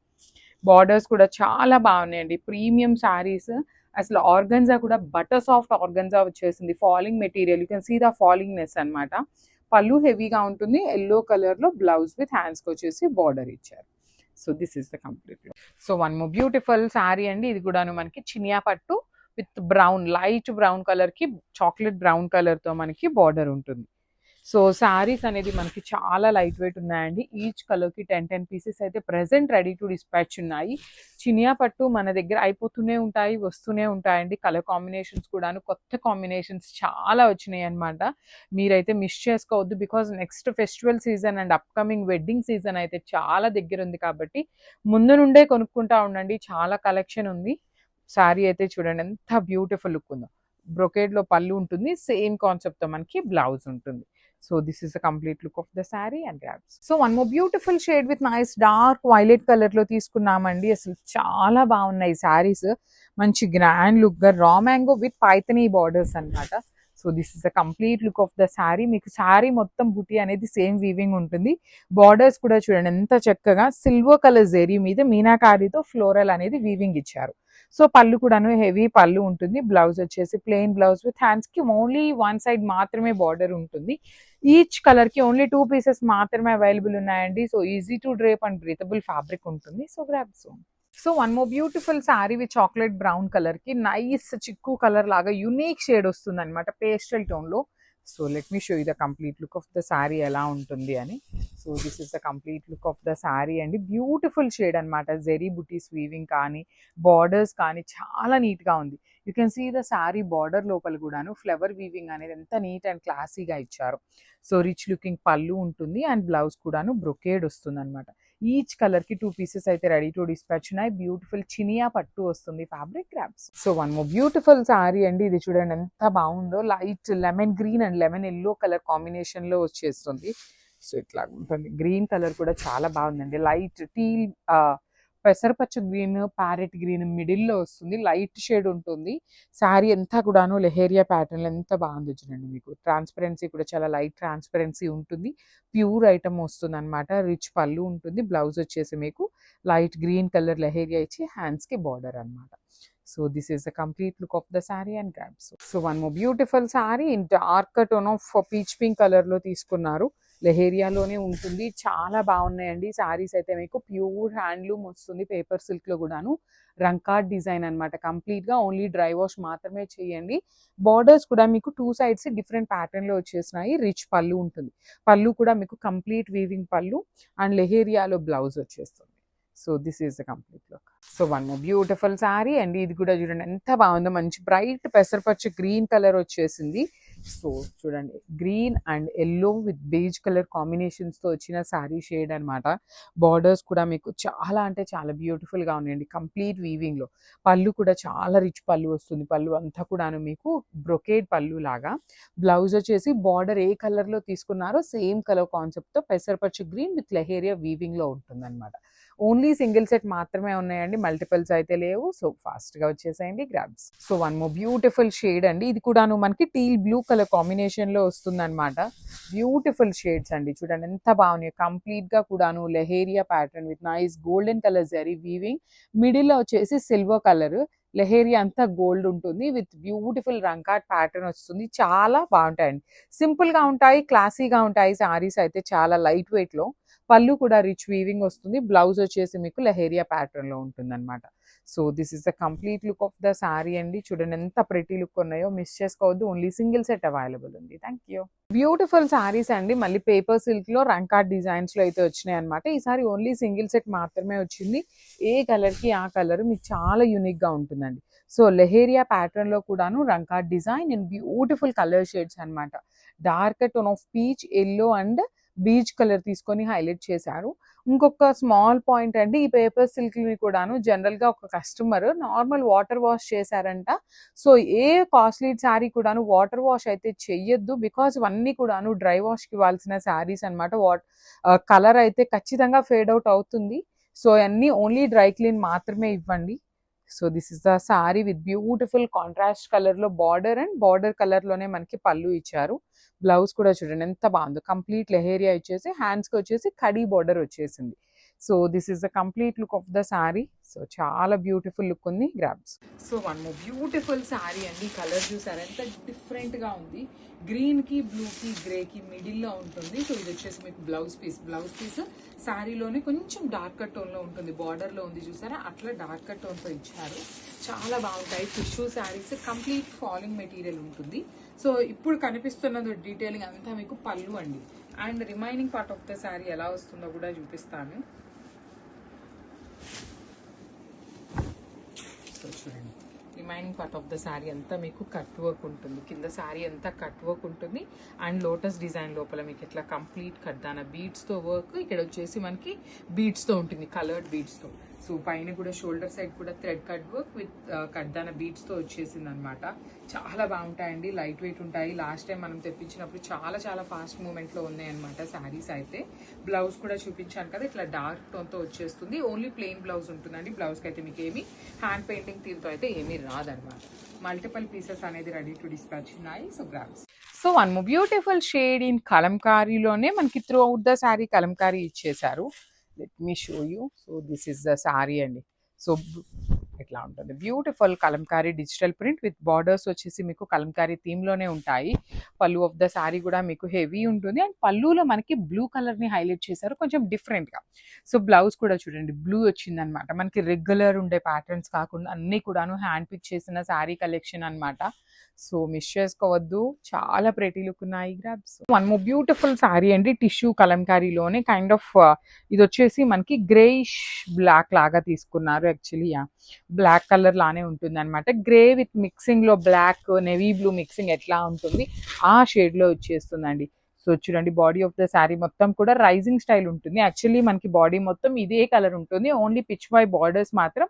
బార్డర్స్ కూడా చాలా బాగున్నాయండి. ప్రీమియం శారీస్. అసలు ఆర్గన్జా కూడా బటర్ సాఫ్ట్ ఆర్గన్జా వచ్చేసింది. Falling material, you can see the fallingness అనమాట. పళ్ళు హెవీగా ఉంటుంది. ఎల్లో కలర్లో బ్లౌజ్ విత్ హ్యాండ్స్కి వచ్చేసి బార్డర్ ఇచ్చారు. So this is the complete look. So one more beautiful sari అండి. ఇది కూడాను మనకి చినియా పట్టు విత్ బ్రౌన్, లైట్ బ్రౌన్ కలర్కి చాక్లెట్ బ్రౌన్ కలర్తో మనకి బార్డర్ ఉంటుంది. సో శారీస్ అనేది మనకి చాలా లైట్ వెయిట్ ఉన్నాయండి. ఈచ్ కలర్కి 10 పీసెస్ అయితే ప్రెసెంట్ రెడీ టు డిస్పాచ్ ఉన్నాయి. చినియా పట్టు మన దగ్గర అయిపోతూనే ఉంటాయి, వస్తూనే ఉంటాయండి. కలర్ కాంబినేషన్స్ కూడాను కొత్త కాంబినేషన్స్ చాలా వచ్చినాయి అనమాట. మీరైతే మిస్ చేసుకోవద్దు. Because next festival season and upcoming wedding season అయితే చాలా దగ్గర ఉంది కాబట్టి ముందు నుండే కొనుక్కుంటా ఉండండి. చాలా కలెక్షన్ ఉంది. శారీ అయితే చూడండి ఎంత బ్యూటిఫుల్ లుక్ ఉందో. బ్రొకేడ్లో పళ్ళు ఉంటుంది, సేమ్ కాన్సెప్ట్తో మనకి బ్లౌజ్ ఉంటుంది. So this is the complete look of the sari and grabs. So one more beautiful shade with nice dark violet కలర్లో తీసుకున్నామండి. అసలు చాలా బాగున్నాయి శారీస్. మంచి గ్రాండ్ లుక్గా raw mango with Paithani borders అనమాట. So this is the complete look of the sari. మీకు శారీ మొత్తం బుటీ అనేది సేమ్ వీవింగ్ ఉంటుంది. బార్డర్స్ కూడా చూడండి ఎంత చక్కగా సిల్వర్ కలర్ జెరీ మీద మీనాకారీతో ఫ్లోరల్ అనేది వీవింగ్ ఇచ్చారు. సో పళ్ళు కూడాను హెవీ పళ్ళు ఉంటుంది. బ్లౌజ్ వచ్చేసి ప్లెయిన్ బ్లౌజ్ విత్ హ్యాండ్స్కి ఓన్లీ 1 సైడ్ మాత్రమే బార్డర్ ఉంటుంది. ఈచ్ కలర్కి ఓన్లీ 2 పీసెస్ మాత్రమే అవైలబుల్ ఉన్నాయండి. So easy to drape and breathable fabric ఉంటుంది. So grab soon. So one more beautiful sari with chocolate brown కలర్కి నైస్ చిక్కు కలర్ లాగా యూనిక్ షేడ్ వస్తుంది అనమాట పేస్టల్ టోన్లో. So let me show you the complete look of the sari ఎలా ఉంటుంది అని. So this is the complete look of the sari అండి. బ్యూటిఫుల్ షేడ్ అనమాట. జెరీ బుటీస్ వీవింగ్ కానీ బార్డర్స్ కానీ చాలా నీట్గా ఉంది. You can see the sari border లోపల కూడాను ఫ్లవర్ వీవింగ్ అనేది ఎంత నీట్ అండ్ క్లాసీగా ఇచ్చారు. సో రిచ్ లుకింగ్ పళ్ళు ఉంటుంది అండ్ బ్లౌజ్ కూడాను బ్రొకేడ్ వస్తుంది అనమాట. ఈచ్ కలర్కి 2 పీసెస్ అయితే రెడీ టు డిస్పాచ్ ఉన్నాయి. బ్యూటిఫుల్ చినియా పట్టు వస్తుంది fabric grabs. So one more beautiful sari అండి. ఇది చూడండి ఎంత బాగుందో. Light lemon green and lemon yellow colour కాంబినేషన్లో వచ్చేస్తుంది. సో ఇట్లా ఉంటుంది. గ్రీన్ కలర్ కూడా చాలా బాగుందండి. లైట్ టీల్ పెసరపచ్చ గ్రీన్, ప్యారెట్ గ్రీన్ మిడిల్లో వస్తుంది. లైట్ షేడ్ ఉంటుంది. శారీ అంతా కూడాను లెహేరియా ప్యాటర్న్ ఎంత బాగుంది చూడండి. మీకు ట్రాన్స్పరెన్సీ కూడా చాలా లైట్ ట్రాన్స్పరెన్సీ ఉంటుంది. ప్యూర్ ఐటమ్ వస్తుంది అనమాట. రిచ్ పళ్ళు ఉంటుంది. బ్లౌజ్ వచ్చేసి మీకు లైట్ గ్రీన్ కలర్ లెహేరియా ఇచ్చి హ్యాండ్స్కి బార్డర్ అనమాట. So this is the complete look of the sari and grabs. So one more beautiful sari in dark tone of peach pink కలర్లో తీసుకున్నారు. లెహేరియాలోనే ఉంటుంది. చాలా బాగున్నాయండి శారీస్ అయితే. మీకు ప్యూర్ హ్యాండ్లూమ్ వస్తుంది. పేపర్ సిల్క్లో కూడాను రంకార్డ్ డిజైన్ అనమాట. కంప్లీట్గా ఓన్లీ డ్రై వాష్ మాత్రమే చేయండి. బార్డర్స్ కూడా మీకు 2 సైడ్స్ డిఫరెంట్ ప్యాటర్న్లో వచ్చేసినాయి. రిచ్ పళ్ళు ఉంటుంది. పళ్ళు కూడా మీకు కంప్లీట్ వీవింగ్ పళ్ళు అండ్ లెహేరియాలో బ్లౌజ్ వచ్చేస్తుంది. So this is the complete look. So one more beautiful sari అండి. ఇది కూడా చూడండి ఎంత బాగుందో. మంచి బ్రైట్ పెసరపచ్చ గ్రీన్ కలర్ వచ్చేసింది. సో చూడండి, green and yellow with beige colour combinations తో వచ్చిన శారీ షేడ్ అన్నమాట. బార్డర్స్ కూడా మీకు చాలా అంటే చాలా బ్యూటిఫుల్ గా ఉన్నాయండి, కంప్లీట్ వీవింగ్ లో. పళ్ళు కూడా చాలా రిచ్ పళ్ళు వస్తుంది. పళ్ళు అంతా కూడాను మీకు బ్రొకేడ్ పళ్ళు లాగా. బ్లౌజ్ వచ్చేసి బార్డర్ ఏ కలర్ లో తీసుకున్నారో సేమ్ కలర్ కాన్సెప్ట్ తో పెసరపచ్చు గ్రీన్ విత్ లెహేరియా వీవింగ్ లో ఉంటుంది అనమాట. ఓన్లీ సింగిల్ సెట్ మాత్రమే ఉన్నాయండి, మల్టిపుల్స్ అయితే లేవు. సో ఫాస్ట్ గా వచ్చేసేయండి grabs. So one more beautiful shade అండి, ఇది కూడాను మనకి టీల్ బ్లూ కలర్ కాంబినేషన్ లో వస్తుంది అనమాట. బ్యూటిఫుల్ షేడ్స్ అండి, చూడండి ఎంత బాగున్నాయి. కంప్లీట్ గా కూడాను leheriya pattern with nice golden colour zari weaving. Middle లో వచ్చేసి సిల్వర్ కలర్, లెహేరియా అంతా గోల్డ్ ఉంటుంది విత్ బ్యూటిఫుల్ రంకాట్ ప్యాటర్న్ వస్తుంది. చాలా బాగుంటాయండి, సింపుల్ గా ఉంటాయి, క్లాసీగా ఉంటాయి సారీస్ అయితే, చాలా లైట్ వెయిట్ లో. పళ్ళు కూడా రిచ్ వీవింగ్ వస్తుంది. బ్లౌజ్ వచ్చేసి మీకు లెహేరియా ప్యాటర్న్ లో ఉంటుంది అనమాట. So this is the complete look of the sari అండి. చూడండి ఎంత ప్రెటీ లుక్ ఉన్నాయో, మిస్ చేసుకోవద్దు. ఓన్లీ సింగిల్ సెట్ అవైలబుల్ ఉంది. Thank you. బ్యూటిఫుల్ సారీస్ అండి, మళ్ళీ పేపర్ సిల్క్ లో రంకాట్ డిజైన్స్ లో అయితే వచ్చినాయి అనమాట. ఈసారి ఓన్లీ సింగిల్ సెట్ మాత్రమే వచ్చింది. ఏ కలర్ కి ఆ కలర్ మీకు చాలా యూనిక్ గా ఉంటుందండి. సో లెహేరియా ప్యాటర్న్ లో కూడాను రంకాట్ design and beautiful colour shades అనమాట. Dark tone of peach, yellow and beach colour తీసుకొని హైలైట్ చేశారు. ఇంకొక స్మాల్ పాయింట్ అండి, ఈ పేపర్ సిల్క్ ని కూడాను జనరల్ గా ఒక కస్టమర్ నార్మల్ వాటర్ వాష్ చేశారంట. సో ఏ కాస్ట్లీ శారీ కూడాను వాటర్ వాష్ అయితే చెయ్యొద్దు, బికాస్ ఇవన్నీ కూడాను డ్రై వాష్ కి ఇవ్వాల్సిన శారీస్ అనమాట. కలర్ అయితే ఖచ్చితంగా ఫేడ్ అవుట్ అవుతుంది. సో అన్ని ఓన్లీ డ్రై క్లీన్ మాత్రమే ఇవ్వండి. So this is the sorry with beautiful contrast colour లో బార్డర్ అండ్ బార్డర్ కలర్ లోనే మనకి పళ్ళు ఇచ్చారు. బ్లౌజ్ కూడా చూడండి ఎంత బాగుందో, కంప్లీట్ లెహేరియా ఇచ్చేసి హ్యాండ్స్ కి వచ్చేసి కడీ బార్డర్ వచ్చేసింది. So this is the complete look of the sorry. So చాలా బ్యూటిఫుల్ లుక్ ఉంది grabs. So one more beautiful sari అండి, కలర్ చూసారు ఎంత డిఫరెంట్ గా ఉంది. గ్రీన్ కి బ్లూ కి గ్రే కి మిడిల్ లో ఉంటుంది. సో ఇది వచ్చేసి మీకు బ్లౌజ్ పీస్ శారీలోనే కొంచెం డార్కర్ టోన్ లో ఉంటుంది. బార్డర్ లో ఉంది చూసారా, అట్లా డార్కర్ టోన్ తో ఇచ్చారు. చాలా బాగుంటాయి tissue saris, complete falling material ఉంటుంది. సో ఇప్పుడు కనిపిస్తున్నది డీటెయిలింగ్ అంతా మీకు పళ్ళు అండి. And remaining part of the sari ఎలా వస్తుందో కూడా చూపిస్తాను. సో చూడండి, remaining part of the sari అంతా మీకు కట్ వర్క్ ఉంటుంది. కింద శారీ అంతా కట్ వర్క్ ఉంటుంది. అండ్ లోటస్ డిజైన్ లోపల మీకు ఇట్లా కంప్లీట్ కడ్దాన బీడ్స్ తో వర్క్. ఇక్కడ వచ్చేసి మనకి బీడ్స్ తో ఉంటుంది, కలర్డ్ బీడ్స్ తో. సో పైన కూడా షోల్డర్ సైడ్ కూడా థ్రెడ్ కట్ వర్క్ విత్ కడ్దాన బీడ్స్ తో వచ్చేసింది అనమాట. చాలా బాగుంటాయండి, లైట్ వెయిట్ ఉంటాయి. లాస్ట్ టైం మనం తెప్పించినప్పుడు చాలా చాలా ఫాస్ట్ మూమెంట్ లో ఉన్నాయి అనమాట శారీస్ అయితే. బ్లౌజ్ కూడా చూపించాను కదా, ఇట్లా డార్క్ టోన్ తో వచ్చేస్తుంది. ఓన్లీ ప్లెయిన్ బ్లౌజ్ ఉంటుందండి. బ్లౌజ్ కి అయితే మీకు ఏమి హ్యాండ్ పెయింటింగ్ థీమ్ తో అయితే ఏమీ రాదనమాట. మల్టిపుల్ పీసెస్ అనేది రెడీ టు డిస్పాచ్ ఉన్నాయి. So grabs. So one more beautiful shade in కలంకారీలోనే మనకి throughout the sari Kalamkari ఇచ్చేసారు. Let me show you. So this is the sari అండి. సో ఇట్లా ఉంటుంది, beautiful Kalamkari digital print with borders వచ్చేసి మీకు కలంకారీ థీమ్ లోనే ఉంటాయి. పళ్ళు ఆఫ్ ద సారీ కూడా మీకు హెవీ ఉంటుంది. అండ్ పళ్ళులో మనకి బ్లూ కలర్ ని హైలైట్ చేశారు కొంచెం డిఫరెంట్ గా. సో బ్లౌజ్ కూడా చూడండి బ్లూ వచ్చింది అనమాట. మనకి రెగ్యులర్ ఉండే ప్యాటర్న్స్ కాకుండా అన్ని కూడాను హ్యాండ్ పిక్ చేసిన సారీ కలెక్షన్ అనమాట. సో మిస్ చేసుకోవద్దు, చాలా ప్రెటీ లుక్ ఉన్నాయి grabs. One more beautiful sari అండి, టిష్యూ కలంకారీలోనే కైండ్ ఆఫ్ ఇది వచ్చేసి మనకి గ్రేయిష్ బ్లాక్ లాగా తీసుకున్నారు. యాక్చువల్లీ బ్లాక్ కలర్ లానే ఉంటుంది అనమాట. గ్రే విత్ మిక్సింగ్ లో బ్లాక్ నెవీ బ్లూ మిక్సింగ్ ఎట్లా ఉంటుంది ఆ షేడ్ లో వచ్చేస్తుందండి. సో చూడండి, బాడీ ఆఫ్ ద శారీ మొత్తం కూడా రైజింగ్ స్టైల్ ఉంటుంది. యాక్చువల్లీ మనకి బాడీ మొత్తం ఇదే కలర్ ఉంటుంది. ఓన్లీ పిచ్ వై బార్డర్స్ మాత్రం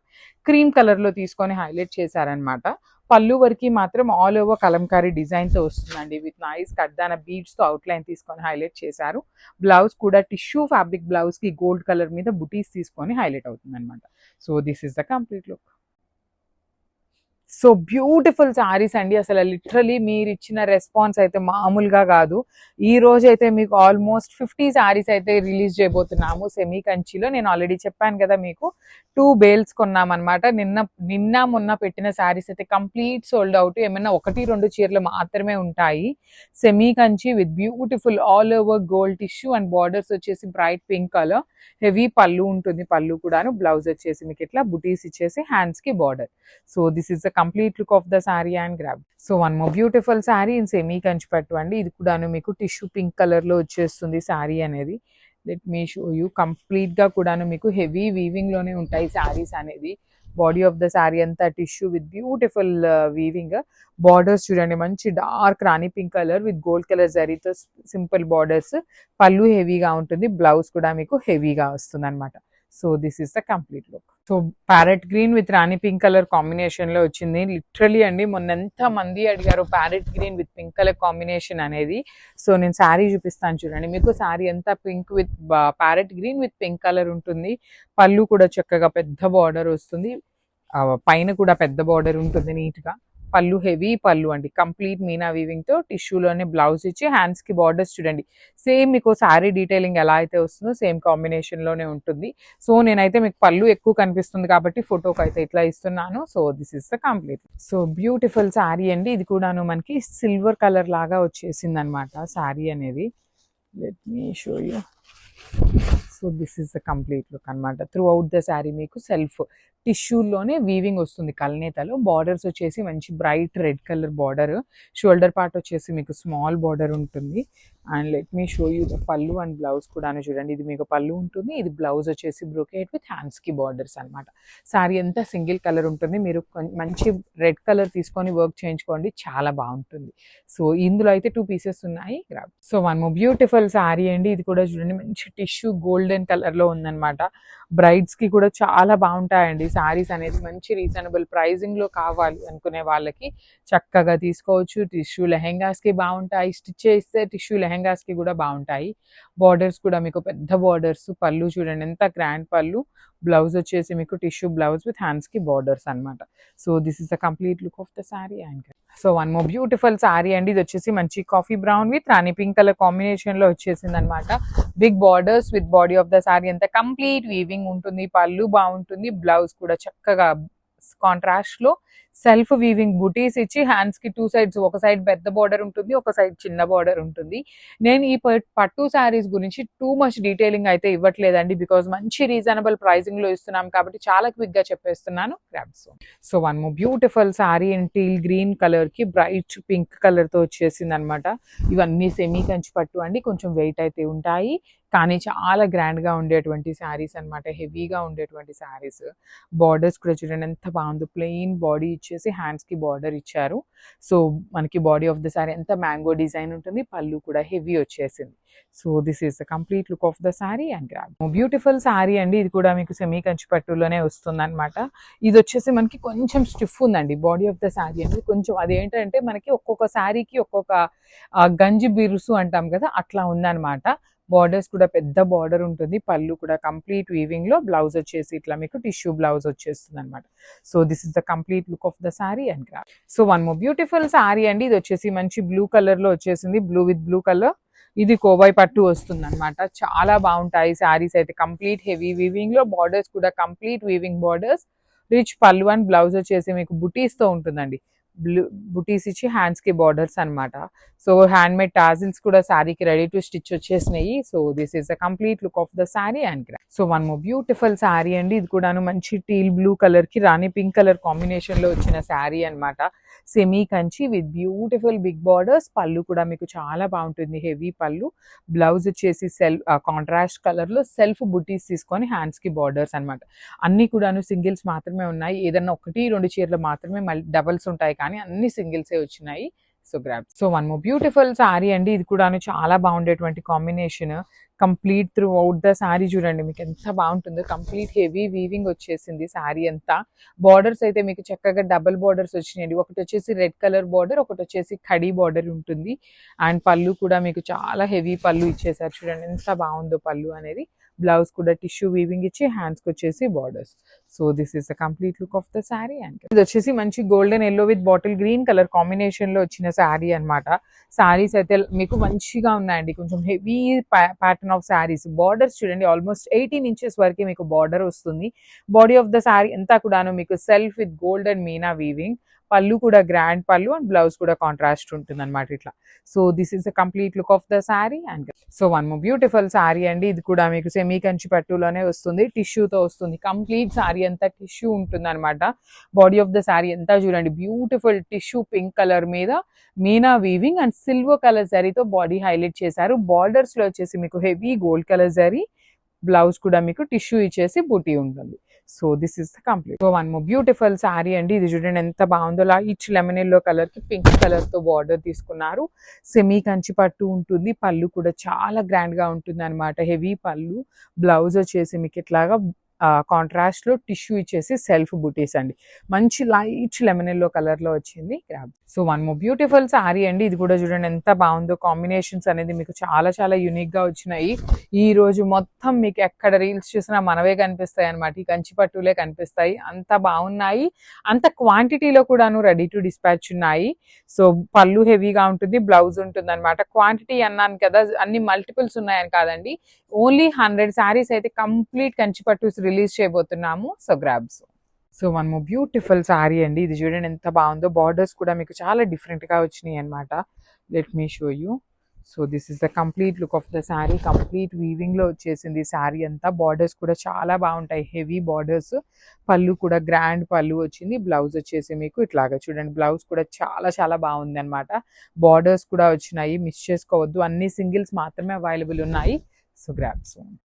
క్రీమ్ కలర్ లో తీసుకొని హైలైట్ చేశారనమాట. పళ్ళు వరకు మాత్రం ఆల్ ఓవర్ కలంకారీ డిజైన్ తో వస్తుందండి. విత్ నైస్ కడ్దాన బీడ్స్ తో అవుట్లైన్ తీసుకొని హైలైట్ చేశారు. బ్లౌజ్ కూడా టిష్యూ ఫ్యాబ్రిక్ బ్లౌజ్ కి గోల్డ్ కలర్ మీద బుటీస్ తీసుకొని హైలైట్ అవుతుంది అనమాట. So this is the complete look. So beautiful saris అండి, అసలు లిటరలీ మీరు ఇచ్చిన రెస్పాన్స్ అయితే మామూలుగా కాదు. ఈ రోజు అయితే మీకు ఆల్మోస్ట్ 50 సారీస్ అయితే రిలీజ్ చేయబోతున్నాము సెమీ కంచిలో. నేను ఆల్రెడీ చెప్పాను కదా మీకు 2 బేల్స్ కొన్నామన్నమాట. నిన్న మొన్న పెట్టిన సారీస్ అయితే కంప్లీట్ సోల్డ్ అవుట్. ఏమైనా 1-2 చీరలు మాత్రమే ఉంటాయి. Semi Kanchi with beautiful all over gold tissue and borders వచ్చేసి బ్రైట్ పింక్ కలర్. హెవీ పళ్ళు ఉంటుంది, పళ్ళు కూడాను. బ్లౌజ్ వచ్చేసి మీకు ఇట్లా బుటీస్ ఇచ్చేసి హ్యాండ్స్ కి border. So this is the complete look of the sari and grab. So one more beautiful sari in semi Kanchi పట్టు అండి. ఇది కూడాను మీకు టిష్యూ పింక్ కలర్ లో వచ్చేస్తుంది సారీ అనేది. Let me show you. Complete గా కూడాను మీకు హెవీ వీవింగ్ లోనే ఉంటాయి సారీస్ అనేది. బాడీ ఆఫ్ ద శారీ అంతా tissue with beautiful weaving. Borders చూడండి మంచి dark rani pink colour with gold colour జరీతో సింపుల్ బార్డర్స్. పళ్ళు హెవీగా ఉంటుంది, బ్లౌజ్ కూడా మీకు హెవీగా వస్తుంది అనమాట. So this is the complete look. So parrot green with rani pink colour combination లో వచ్చింది. లిటరలీ అండి మొన్న ఎంత మంది అడిగారు parrot green with pink colour combination అనేది. సో నేను శారీ చూపిస్తాను చూడండి. మీకు శారీ అంతా pink with parrot green with pink colour ఉంటుంది. పళ్ళు కూడా చక్కగా పెద్ద బార్డర్ వస్తుంది, పైన కూడా పెద్ద బార్డర్ ఉంటుంది నీట్ గా. పళ్ళు హెవీ పళ్ళు అండి, కంప్లీట్ మీనా వీవింగ్ తో టిష్యూలోనే బ్లౌజ్ ఇచ్చి హ్యాండ్స్ కి బార్డర్స్ చూడండి సేమ్ మీకు శారీ డీటెయిలింగ్ ఎలా అయితే వస్తుందో సేమ్ కాంబినేషన్ లోనే ఉంటుంది. సో నేనైతే మీకు పళ్ళు ఎక్కువ కనిపిస్తుంది కాబట్టి ఫోటోకి అయితే ఇట్లా ఇస్తున్నాను. So this is the complete. So beautiful sari అండి, ఇది కూడాను మనకి సిల్వర్ కలర్ లాగా వచ్చేసింది అనమాట శారీ అనేది. Let me show you. So this is the complete look అనమాట. త్రూ అవుట్ ద శారీ మీకు సెల్ఫ్ టిష్యూలోనే వీవింగ్ వస్తుంది కల్నేతలో. బార్డర్స్ వచ్చేసి మంచి bright red colour border. Shoulder part వచ్చేసి మీకు స్మాల్ బార్డర్ ఉంటుంది. And let me show you the పళ్ళు అండ్ బ్లౌజ్ కూడా చూడండి. ఇది మీకు పళ్ళు ఉంటుంది, ఇది బ్లౌజ్ వచ్చేసి బ్రోకేట్ విత్ హ్యాండ్స్ కి బార్డర్స్ అనమాట. శారీ అంతా సింగిల్ కలర్ ఉంటుంది. మీరు మంచి రెడ్ కలర్ తీసుకొని వర్క్ చేయించుకోండి, చాలా బాగుంటుంది. సో ఇందులో అయితే 2 పీసెస్ ఉన్నాయి. So one more beautiful sari అండి, ఇది కూడా చూడండి మంచి టిష్యూ గోల్డెన్ కలర్ లో ఉందన్నమాట. బ్రైడ్స్ కి కూడా చాలా బాగుంటాయండి శారీస్ అనేది. మంచి రీజనబుల్ ప్రైజింగ్ లో కావాలి అనుకునే వాళ్ళకి చక్కగా తీసుకోవచ్చు. టిష్యూ లెహెంగాస్ కి బాగుంటాయి, స్టిచ్ చేస్తే టిష్యూ లెహెంగాస్ కి కూడా బాగుంటాయి. బార్డర్స్ కూడా మీకు పెద్ద బార్డర్స్. పళ్ళు చూడండి ఎంత గ్రాండ్ పళ్ళు. బ్లౌజ్ వచ్చేసి మీకు టిష్యూ బ్లౌజ్ విత్ హ్యాండ్స్ కి బార్డర్స్ అనమాట. So this is the complete look of the sari. And so one more beautiful sari అండి, ఇది వచ్చేసి మంచి coffee brown with rani pink colour combination లో వచ్చేసింది అనమాట. Big borders with body of the sari అంతా కంప్లీట్ వీవింగ్ ఉంటుంది. పళ్ళు బాగుంటుంది, బ్లౌజ్ కూడా చక్కగా కాంట్రాస్ట్ లో సెల్ఫ్ వీవింగ్ బుటీస్ ఇచ్చి హ్యాండ్స్ కి 2 సైడ్స్, ఒక సైడ్ పెద్ద బార్డర్ ఉంటుంది, ఒక సైడ్ చిన్న బార్డర్ ఉంటుంది. నేను ఈ పట్టు శారీస్ గురించి టూ మచ్ డీటెయిలింగ్ అయితే ఇవ్వట్లేదండి, బికాజ్ మంచి రీజనబుల్ ప్రైసింగ్ లో ఇస్తున్నాం కాబట్టి చాలా క్విక్ గా చెప్పేస్తున్నాను. So one more beautiful sari in teal green colour కి బ్రైట్ పింక్ కలర్ తో వచ్చేసింది అనమాట. ఇవన్నీ సెమీ కంచి పట్టు అండి, కొంచెం వెయిట్ అయితే ఉంటాయి కానీ చాలా గ్రాండ్ గా ఉండేటువంటి శారీస్ అనమాట, హెవీగా ఉండేటువంటి శారీస్. బార్డర్స్ కూడా చూడండి ఎంత బాగుందో, ప్లెయిన్ బాడీ ఇచ్చేసి హ్యాండ్స్ కి బార్డర్ ఇచ్చారు. సో మనకి బాడీ ఆఫ్ ద శారీ ఎంత మ్యాంగో డిజైన్ ఉంటుంది, పళ్ళు కూడా హెవీ వచ్చేసింది. So this is the complete look of the sari. And beautiful sari అండి, ఇది కూడా మీకు సెమీ కంచి పట్టులోనే వస్తుంది అనమాట. ఇది వచ్చేసి మనకి కొంచెం స్టిఫ్ ఉందండి బాడీ ఆఫ్ ద శారీ అనేది. కొంచెం అదేంటంటే మనకి ఒక్కొక్క శారీకి ఒక్కొక్క గంజి బిరుసు అంటాం కదా, అట్లా ఉందన్నమాట. బార్డర్స్ కూడా పెద్ద బార్డర్ ఉంటుంది, పళ్ళు కూడా కంప్లీట్ వీవింగ్ లో, బ్లౌజ్ వచ్చేసి ఇట్లా మీకు టిష్యూ బ్లౌజ్ వచ్చేస్తుంది అనమాట. So this is the complete look of the sari. And so one more beautiful sari అండి, ఇది వచ్చేసి మంచి బ్లూ కలర్ లో వచ్చేసింది, బ్లూ విత్ బ్లూ కలర్. ఇది కోబాయ్ పట్టు వస్తుంది అనమాట. చాలా బాగుంటాయి శారీస్ అయితే, కంప్లీట్ హెవీ వీవింగ్ లో, బార్డర్స్ కూడా కంప్లీట్ వీవింగ్ బార్డర్స్, రిచ్ పళ్ళు అండ్ బ్లౌజ్ వచ్చేసి మీకు బుటీస్ తో ఉంటుందండి. బుటీస్ ఇచ్చి హ్యాండ్స్ కి బార్డర్స్ అనమాట. సో హ్యాండ్ మేడ్ టాజిల్స్ కూడా శారీకి రెడీ టు స్టిచ్ వచ్చేసినాయి. So this is the complete look of the sari. And so one more beautiful sari అండి, ఇది కూడాను మంచి టీల్ బ్లూ కలర్ కి రాణి పింక్ కలర్ కాంబినేషన్ లో వచ్చిన శారీ అనమాట. Semi Kanchi with beautiful big borders, పళ్ళు కూడా మీకు చాలా బాగుంటుంది, హెవీ పళ్ళు. బ్లౌజ్ వచ్చేసి కాంట్రాస్ట్ కలర్ లో సెల్ఫ్ బుటీస్ తీసుకొని హ్యాండ్స్ కి బార్డర్స్ అనమాట. అన్ని కూడాను సింగిల్స్ మాత్రమే ఉన్నాయి, ఏదన్నా 1-2 చీరలు మాత్రమే మళ్ళీ డబల్స్ ఉంటాయి, కానీ అన్ని సింగిల్సే వచ్చినాయి. So grab. So one more beautiful sari అండి, ఇది కూడాను చాలా బాగుండేటువంటి combination. Complete throughout the sari చూడండి మీకు ఎంత బాగుంటుందో, కంప్లీట్ హెవీ వీవింగ్ వచ్చేసింది శారీ అంతా. బార్డర్స్ అయితే మీకు చక్కగా డబుల్ బార్డర్స్ వచ్చినాయండి, ఒకటి వచ్చేసి రెడ్ కలర్ బార్డర్, ఒకటి వచ్చేసి ఖడీ బార్డర్ ఉంటుంది. అండ్ పళ్ళు కూడా మీకు చాలా హెవీ పళ్ళు ఇచ్చేసారు, చూడండి ఎంత బాగుందో పళ్ళు అనేది. బ్లౌజ్ కూడా టిష్యూ వీవింగ్ ఇచ్చి హ్యాండ్స్ కి వచ్చేసి borders. So this is the complete look of the sari. And ఇది వచ్చేసి మంచి golden yellow with bottle green colour combination లో వచ్చిన శారీ అనమాట. శారీస్ అయితే మీకు మంచిగా ఉన్నాయండి, కొంచెం heavy pattern of saris. Borders చూడండి ఆల్మోస్ట్ 18 ఇంచెస్ వరకు మీకు బార్డర్ వస్తుంది. బాడీ ఆఫ్ ద శారీ అంతా కూడాను మీకు self with gold and Meena weaving. పళ్ళు కూడా గ్రాండ్ పళ్ళు అండ్ బ్లౌజ్ కూడా కాంట్రాస్ట్ ఉంటుంది అనమాట ఇట్లా. So this is the complete look of the sari. And so one more beautiful sari అండి, ఇది కూడా మీకు సెమీ కంచి పట్టులోనే వస్తుంది, టిష్యూతో వస్తుంది. కంప్లీట్ శారీ అంతా టిష్యూ ఉంటుంది అనమాట. బాడీ ఆఫ్ ద శారీ అంతా చూడండి బ్యూటిఫుల్ టిష్యూ పింక్ కలర్ మీద Meena weaving and silver colour జరీతో బాడీ హైలైట్ చేశారు. బార్డర్స్ లో వచ్చేసి మీకు heavy gold colour zari, blouse కూడా మీకు టిష్యూ ఇచ్చేసి బూటీ ఉంటుంది. So this is the complete. So one more beautiful sari అండి. ఇది చూడండి ఎంత బాగుందో. ఈచ్ లెమన్ ఎల్లో కలర్ కి పింక్ కలర్ తో బార్డర్ తీసుకున్నారు. సెమీ కంచి పట్టు ఉంటుంది. పళ్ళు కూడా చాలా గ్రాండ్ గా ఉంటుంది అనమాట. హెవీ పళ్ళు. బ్లౌజ్ వచ్చేసి మీకు ఇట్లాగా కాంట్రాస్ట్ లో టిష్యూ ఇచ్చేసి సెల్ఫ్ బుటీస్ అండి. మంచి లైట్ లెమన్ ఎల్లో కలర్ లో వచ్చింది. So one more beautiful sari అండి. ఇది కూడా చూడండి ఎంత బాగుందో. కాంబినేషన్స్ అనేది మీకు చాలా చాలా యూనిక్ గా వచ్చినాయి. ఈ రోజు మొత్తం మీకు ఎక్కడ రీల్స్ చూసినా మనవే కనిపిస్తాయి అనమాట. ఈ కంచి పట్టులే కనిపిస్తాయి. అంత బాగున్నాయి. అంత క్వాంటిటీలో కూడాను రెడీ టు డిస్పాచ్ ఉన్నాయి. సో పళ్ళు హెవీగా ఉంటుంది. బ్లౌజ్ ఉంటుంది అనమాట. క్వాంటిటీ అన్నాను కదా, అన్ని మల్టిపుల్స్ ఉన్నాయని కాదండి. ఓన్లీ 100 శారీస్ అయితే కంప్లీట్ కంచి పట్టు రిలీజ్ చేయబోతున్నాము. So grabs. So one more beautiful sari అండి. ఇది చూడండి ఎంత బాగుందో. బార్డర్స్ కూడా మీకు చాలా డిఫరెంట్ గా వచ్చినాయి అనమాట. Let me show you. So this is the complete look of the sari. Complete weaving లో వచ్చేసింది శారీ అంతా. బార్డర్స్ కూడా చాలా బాగుంటాయి. Heavy borders. పళ్ళు కూడా గ్రాండ్ పళ్ళు వచ్చింది. బ్లౌజ్ వచ్చేసి మీకు ఇట్లాగా చూడండి. బ్లౌజ్ కూడా చాలా చాలా బాగుంది అనమాట. బార్డర్స్ కూడా వచ్చినాయి. మిస్ చేసుకోవద్దు. అన్ని సింగిల్స్ మాత్రమే అవైలబుల్ ఉన్నాయి. So grabs.